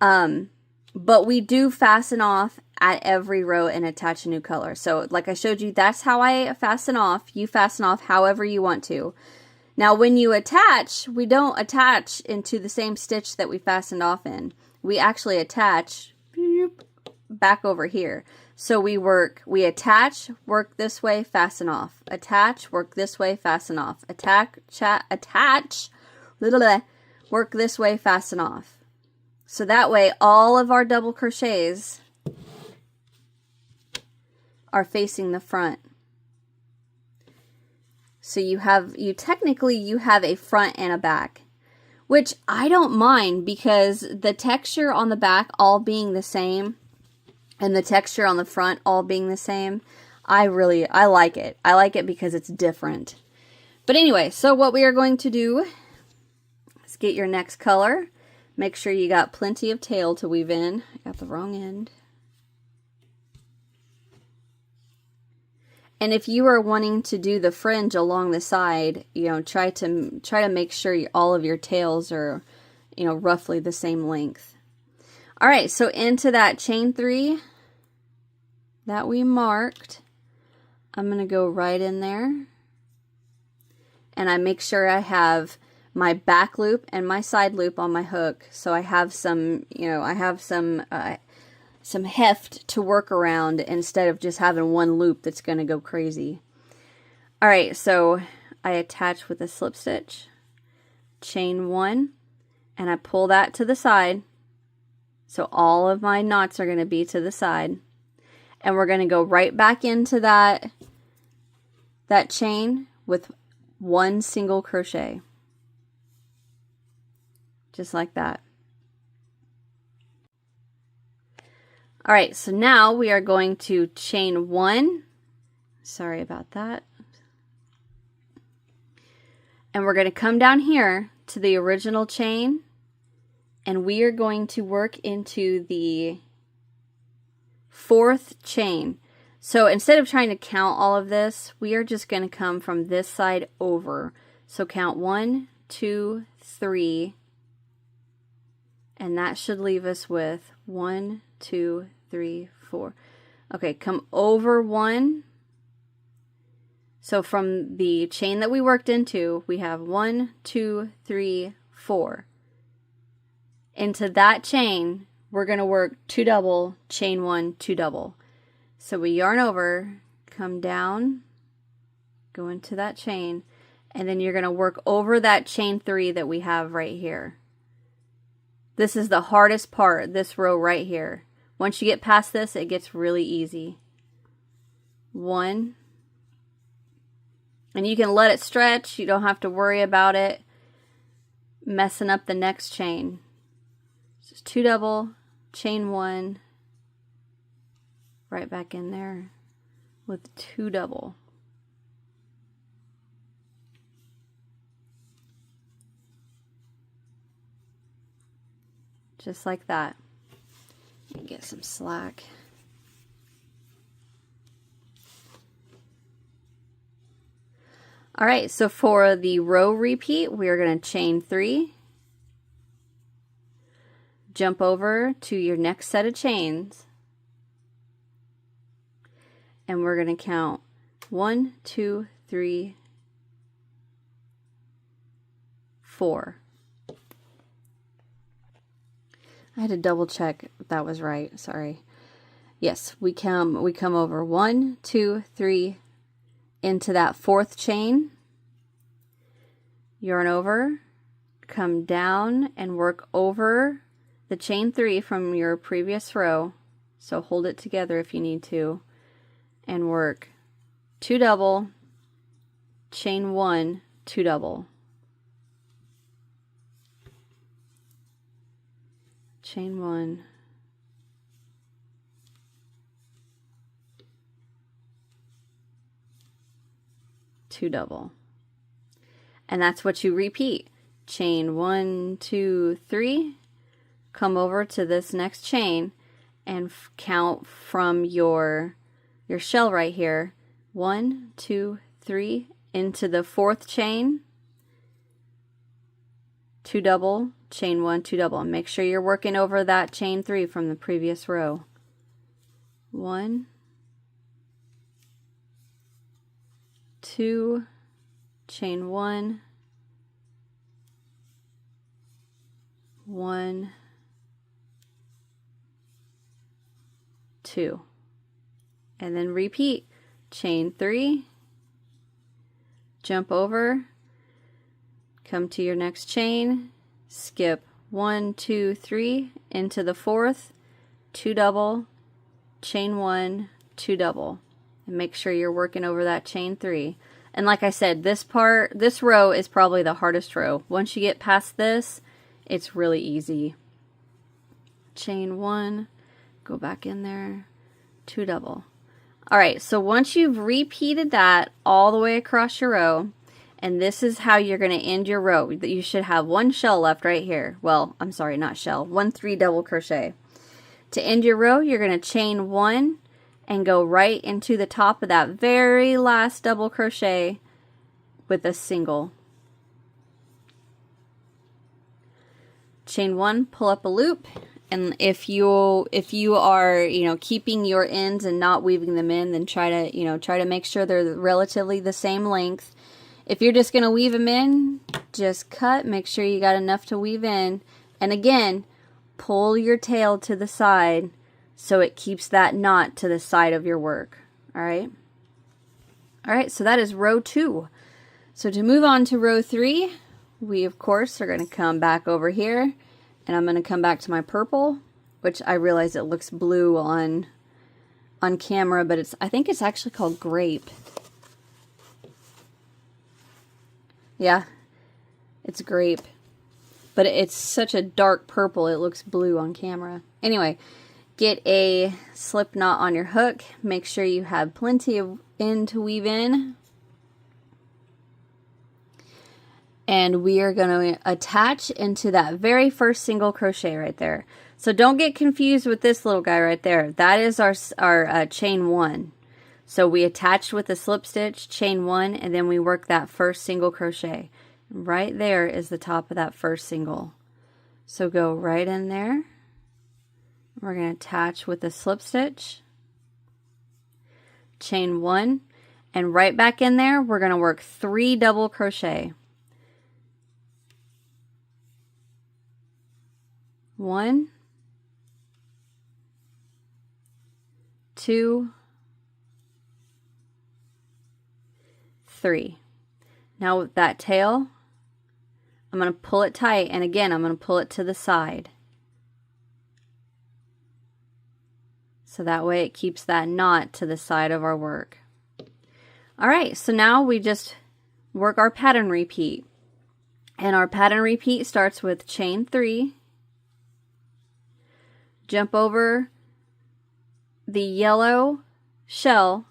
But we do fasten off at every row and attach a new color. So like I showed you, that's how I fasten off. You fasten off however you want to. Now when you attach, we don't attach into the same stitch that we fastened off in. We actually attach back over here. So we attach, work this way, fasten off. Attach, work this way, fasten off. Attach, work this way, fasten off. So that way all of our double crochets are facing the front. So you technically have a front and a back, which I don't mind because the texture on the back all being the same and the texture on the front all being the same, I like it. I like it because it's different. But anyway, so what we are going to do is get your next color. Make sure you got plenty of tail to weave in. I got the wrong end. And if you are wanting to do the fringe along the side, try to make sure all of your tails are, roughly the same length. All right, so into that chain 3 that we marked, I'm going to go right in there. And I make sure I have my back loop and my side loop on my hook. So I have some, some heft to work around instead of just having one loop that's going to go crazy. All right, so I attach with a slip stitch, chain 1, and I pull that to the side. So all of my knots are going to be to the side. And we're going to go right back into that chain with one single crochet. Just like that. All right, so now we are going to chain 1. Sorry about that. And we're going to come down here to the original chain, and we are going to work into the 4th chain. So instead of trying to count all of this, we are just going to come from this side over. So count 1, 2, 3, and that should leave us with 1, 2, 3, 4. Okay, come over 1. So from the chain that we worked into, we have 1, 2, 3, 4. Into that chain, we're going to work 2 double, chain 1, 2 double. So we yarn over, come down, go into that chain, and then you're going to work over that chain 3 that we have right here. This is the hardest part, this row right here. Once you get past this, it gets really easy. 1. And you can let it stretch. You don't have to worry about it messing up the next chain. Just 2 double, chain 1, right back in there with 2 double. Just like that. Get some slack. All right, so for the row repeat, we're going to chain 3, jump over to your next set of chains, and we're going to count 1, 2, 3, 4. I had to double check if that was right. Sorry. Yes, we come over 1, 2, 3 into that 4th chain. Yarn over, come down and work over the chain 3 from your previous row. So hold it together if you need to, and work 2 double, chain 1, 2 double. Chain 1, two double, and that's what you repeat. Chain 1, 2, 3, come over to this next chain and count from your shell right here. 1, 2, 3 into the 4th chain, 2 double, chain 1, 2 double. Make sure you're working over that chain 3 from the previous row. 1, 2, chain 1, 1, 2, and then repeat. Chain 3, jump over, come to your next chain, skip 1, 2, 3 into the 4th, 2 double, chain 1, 2 double, and make sure you're working over that chain 3. And like I said, this row is probably the hardest row. Once you get past this, it's really easy. Chain 1, go back in there, 2 double. All right, so once you've repeated that all the way across your row, and this is how you're going to end your row. You should have 1 shell left right here. Well, I'm sorry, not shell. 1 3 double crochet. To end your row, you're going to chain 1 and go right into the top of that very last double crochet with a single. Chain 1, pull up a loop, and if you are, keeping your ends and not weaving them in, then try to make sure they're relatively the same length. If you're just going to weave them in, just cut, make sure you got enough to weave in, and again, pull your tail to the side so it keeps that knot to the side of your work. Alright, so that is row 2. So to move on to row 3, we of course are going to come back over here, and I'm going to come back to my purple, which I realize it looks blue on camera, but I think it's actually called grape. Yeah, it's grape, but it's such a dark purple it looks blue on camera. Anyway, get a slip knot on your hook. Make sure you have plenty of end to weave in. And we are going to attach into that very first single crochet right there. So don't get confused with this little guy right there. That is our chain 1. So we attached with a slip stitch, chain 1, and then we work that first single crochet. Right there is the top of that first single. So go right in there. We're going to attach with a slip stitch, chain 1, and right back in there we're going to work 3 double crochet. 1, 2, 3. Now with that tail, I'm going to pull it tight, and again I'm going to pull it to the side. So that way it keeps that knot to the side of our work. Alright, so now we just work our pattern repeat. And our pattern repeat starts with chain 3, jump over the yellow shell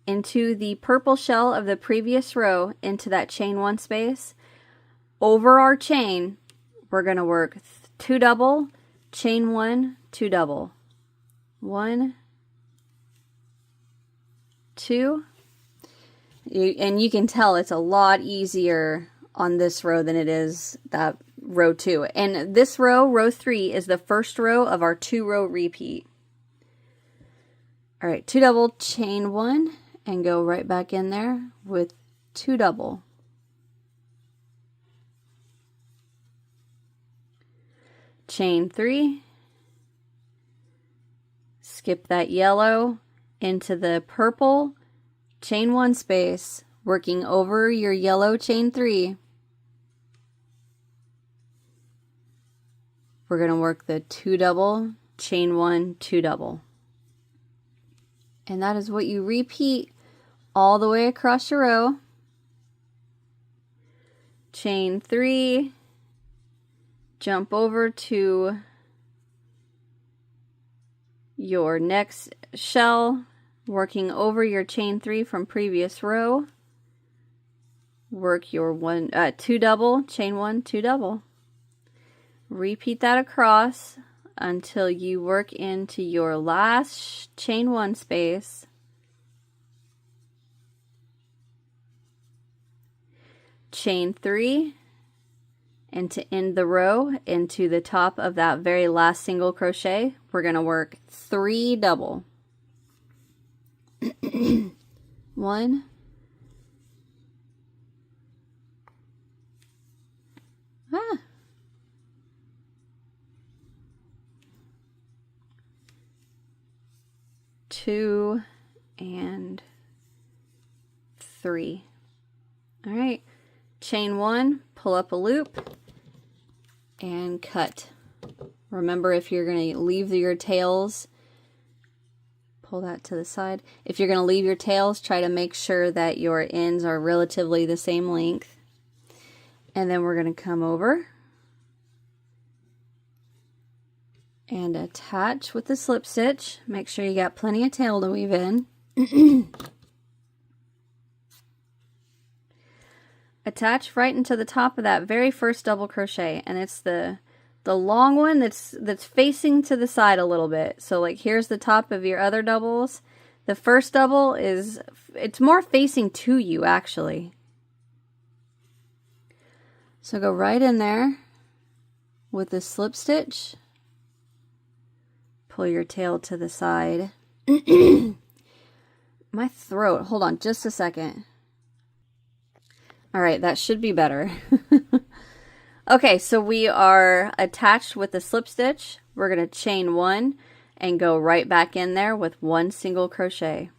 into the purple shell of the previous row into that chain 1 space. Over our chain, we're going to work 2 double, chain 1, 2 double. 1, 2. And you can tell it's a lot easier on this row than it is that row 2. And this row, row 3, is the first row of our 2-row repeat. Alright, 2 double, chain 1, and go right back in there with 2 double. Chain 3, skip that yellow into the purple, chain 1 space, working over your yellow chain 3. We're going to work the 2 double, chain 1, 2 double. And that is what you repeat all the way across your row. Chain 3, jump over to your next shell, working over your chain 3 from previous row. Work your 2 double, chain 1, 2 double. Repeat that across until you work into your last chain 1 space. Chain 3, and to end the row into the top of that very last single crochet, we're going to work 3 double. 1, 2 and 3. All right, chain 1, pull up a loop and cut. Remember, if you're going to leave your tails, pull that to the side. If you're going to leave your tails, try to make sure that your ends are relatively the same length. And then we're going to come over and attach with the slip stitch. Make sure you got plenty of tail to weave in. Attach right into the top of that very first double crochet, and it's the long one that's facing to the side a little bit. So like here's the top of your other doubles. The first double it's more facing to you actually. So go right in there with the slip stitch. Pull your tail to the side. My throat, hold on just a second. All right, that should be better. Okay, so we are attached with the slip stitch. We're going to chain 1 and go right back in there with 1 single crochet.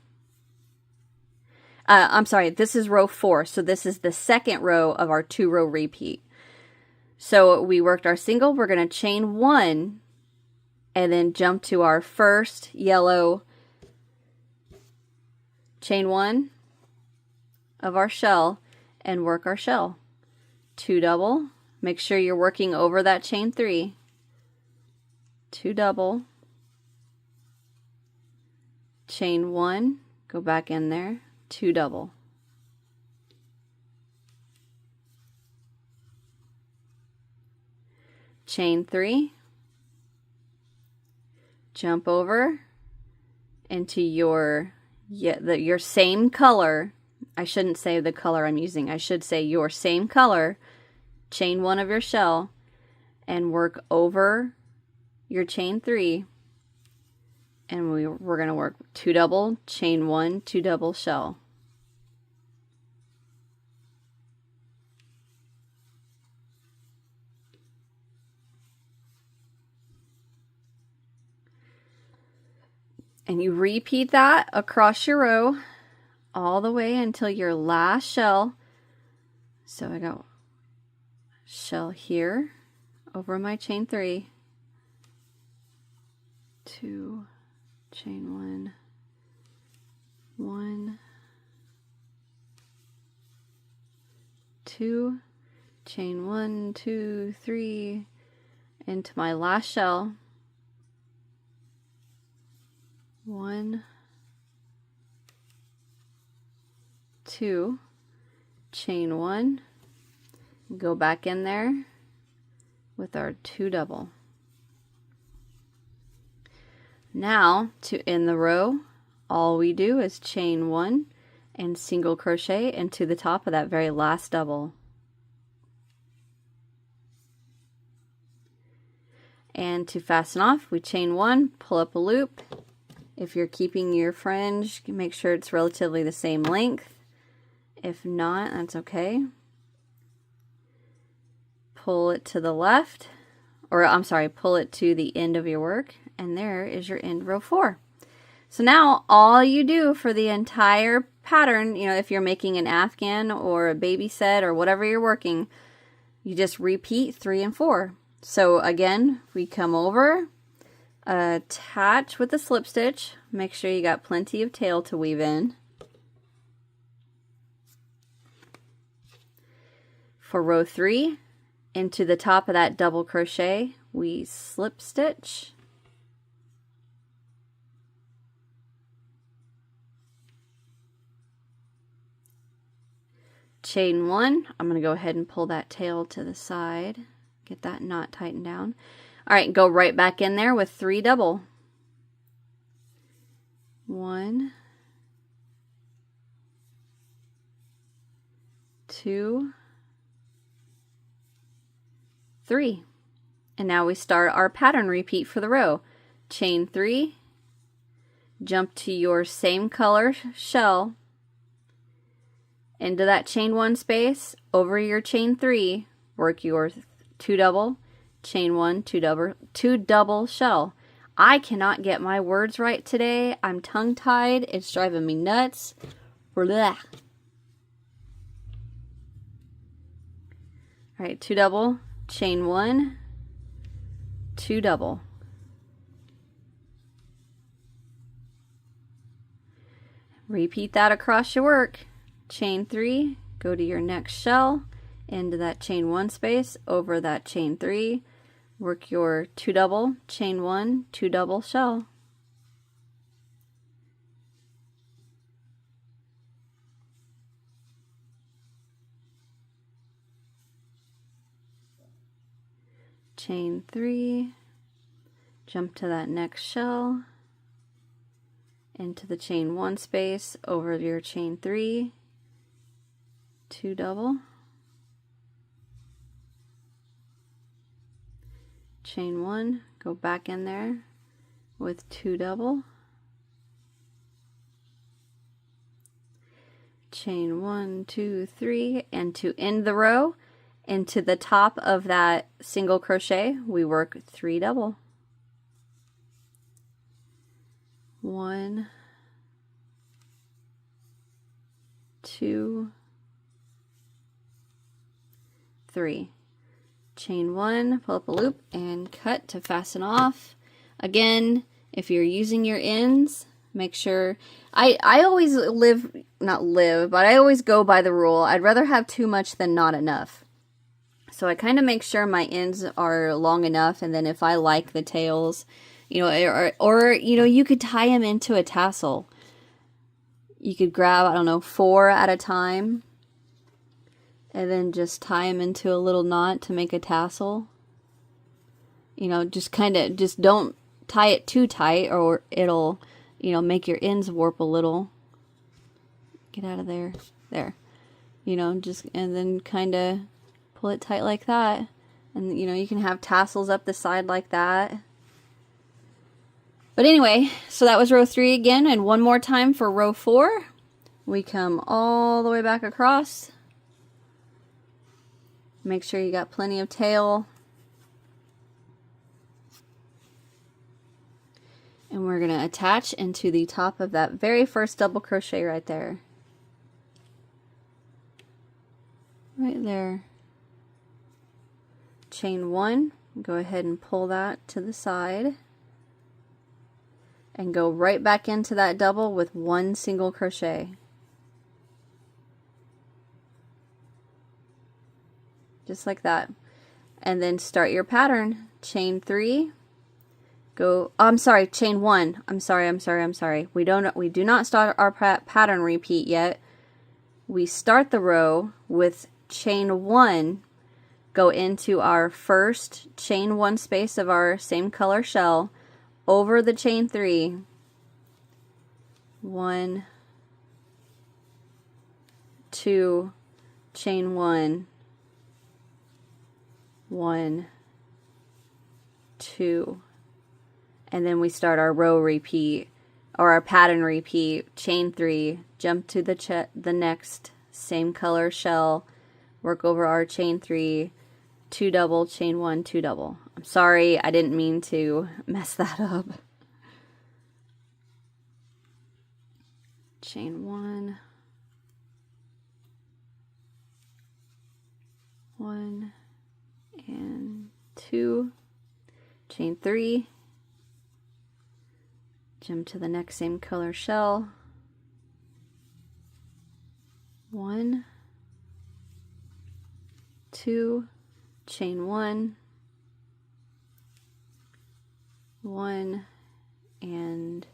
I'm sorry, this is row 4, so this is the second row of our 2-row repeat. So we worked our single, we're going to chain 1 and then jump to our first yellow chain 1 of our shell and work our shell. 2 double, make sure you're working over that chain 3. 2 double, chain 1, go back in there, 2 double. Chain 3, jump over into your same color. I shouldn't say the color I'm using. I should say your same color. Chain 1 of your shell and work over your chain 3. And we're going to work 2 double, chain 1, 2 double shell. And you repeat that across your row all the way until your last shell. So I got shell here over my chain 3, 2, chain 1, 1, 2, chain 1, 2, 3, into my last shell, 1, 2, chain 1, go back in there with our 2 double. Now to end the row, all we do is chain 1 and single crochet into the top of that very last double. And to fasten off, we chain 1, pull up a loop. If you're keeping your fringe, make sure it's relatively the same length. If not, that's okay. Pull it to the left, or I'm sorry, pull it to the end of your work, and there is your end row 4. So now all you do for the entire pattern, you know, if you're making an Afghan or a baby set or whatever you're working, you just repeat 3 and 4. So again, we come over, attach with a slip stitch, make sure you got plenty of tail to weave in. For row 3, into the top of that double crochet, we slip stitch. Chain 1, I'm going to go ahead and pull that tail to the side, get that knot tightened down. All right, go right back in there with 3 double. 1, 2, 3. And now we start our pattern repeat for the row. Chain 3, jump to your same color shell, into that chain 1 space, over your chain 3, work your 2 double, chain 1, 2 double shell. I cannot get my words right today. I'm tongue-tied. It's driving me nuts. Blah. All right, 2 double, chain 1, 2 double. Repeat that across your work. Chain 3, go to your next shell, into that chain 1 space, over that chain 3, work your 2 double, chain 1, 2 double shell. Chain 3, jump to that next shell, into the chain 1 space, over your chain 3, 2 double, chain 1, go back in there with 2 double, chain 1, 2, 3, and to end the row, into the top of that single crochet, we work 3 double. 1, 2, 3. Chain 1, pull up a loop, and cut to fasten off. Again, if you're using your ends, make sure, I always I always go by the rule, I'd rather have too much than not enough. So I kind of make sure my ends are long enough, and then if I like the tails, you know, or you know, you could tie them into a tassel. You could grab, I don't know, 4 at a time, and then just tie them into a little knot to make a tassel. You know, just don't tie it too tight, or it'll, you know, make your ends warp a little. Get out of there. There. You know, just, and then kind of pull it tight like that. And, you know, you can have tassels up the side like that. But anyway, so that was row 3 again, and one more time for row 4. We come all the way back across. Make sure you got plenty of tail. And we're going to attach into the top of that very first double crochet right there. Right there. Chain 1, go ahead and pull that to the side. And go right back into that double with 1 single crochet. Just like that. And then start your pattern. Chain 3. Go, oh, I'm sorry, chain 1. I'm sorry. We do not start our pattern repeat yet. We start the row with chain 1. Go into our first chain 1 space of our same color shell, over the chain 3. 1, 2, chain 1, 1, 2, and then we start our row repeat or our pattern repeat. Chain 3, jump to the next same color shell, work over our chain 3, 2 double, chain 1, 2 double. I'm sorry, I didn't mean to mess that up. Chain 1, 1 and 2, chain 3, jump to the next same color shell, 1, 2, chain 1, 1 and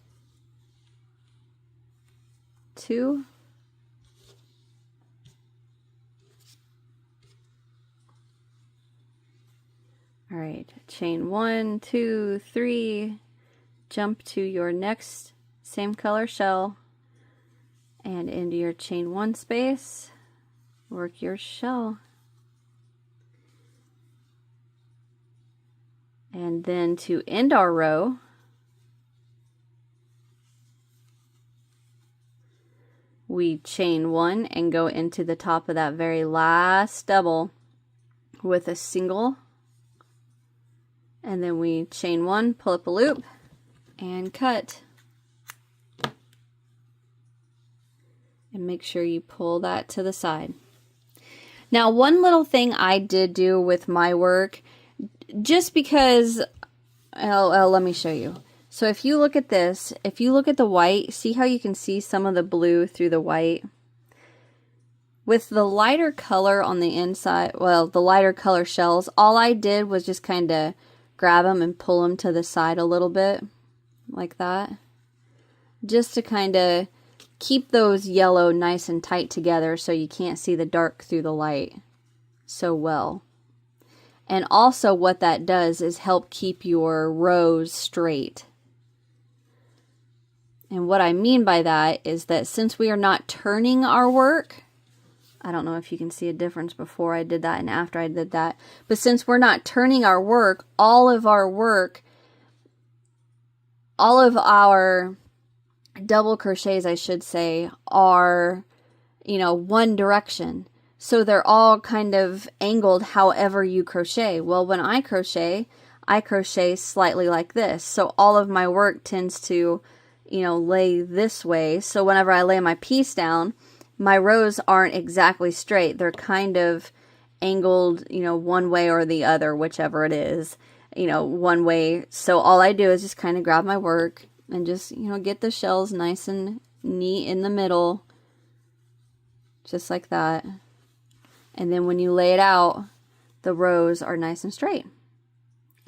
2, all right, chain 1, 2, 3, jump to your next same color shell and into your chain 1 space, work your shell. And then to end our row, we chain 1 and go into the top of that very last double with a single, and then we chain 1, pull up a loop, and cut. And make sure you pull that to the side. Now, one little thing I did do with my work, just because, let me show you. So if you look at this, if you look at the white, see how you can see some of the blue through the white? With the lighter color on the inside, well, the lighter color shells, all I did was just kind of grab them and pull them to the side a little bit, like that. Just to kind of keep those yellow nice and tight together so you can't see the dark through the light so well. And also what that does is help keep your rows straight. And what I mean by that is that since we are not turning our work, I don't know if you can see a difference before I did that and after I did that, but since we're not turning our work, all of our double crochets, I should say, are, one direction. So they're all kind of angled however you crochet. Well, when I crochet slightly like this. So all of my work tends to, lay this way. So whenever I lay my piece down, my rows aren't exactly straight. They're kind of angled, one way or the other, whichever it is, one way. So all I do is just kind of grab my work and just, get the shells nice and neat in the middle, just like that. And then when you lay it out, the rows are nice and straight.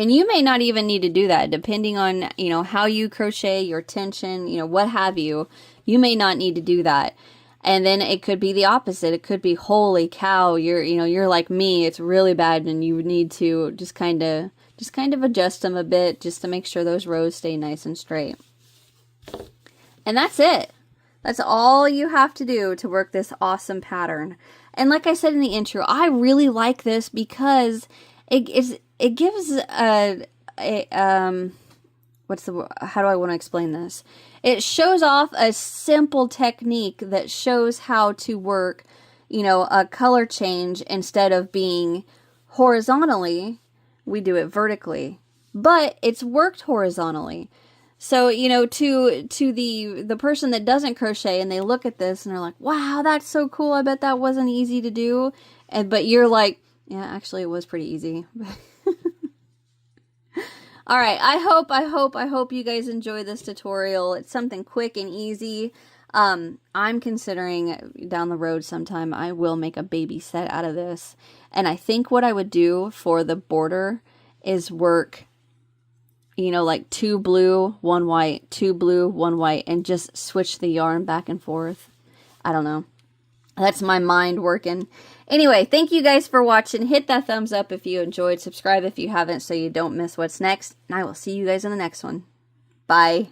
And you may not even need to do that, depending on, how you crochet, your tension, what have you. You may not need to do that. And then it could be the opposite. It could be, holy cow, you're like me, it's really bad, and you need to just kind of adjust them a bit just to make sure those rows stay nice and straight. And that's it. That's all you have to do to work this awesome pattern. And like I said in the intro, I really like this because it gives how do I want to explain this? It shows off a simple technique that shows how to work, a color change. Instead of being horizontally, we do it vertically. But it's worked horizontally. So, you know, to the person that doesn't crochet and they look at this and they're like, wow, that's so cool. I bet that wasn't easy to do. But you're like, yeah, actually it was pretty easy. All right, I hope you guys enjoy this tutorial. It's something quick and easy. I'm considering down the road sometime I will make a baby set out of this. And I think what I would do for the border is work, you know, like 2 blue, 1 white, 2 blue, 1 white, and just switch the yarn back and forth. I don't know. That's my mind working. Anyway, thank you guys for watching. Hit that thumbs up if you enjoyed. Subscribe if you haven't so you don't miss what's next. And I will see you guys in the next one. Bye.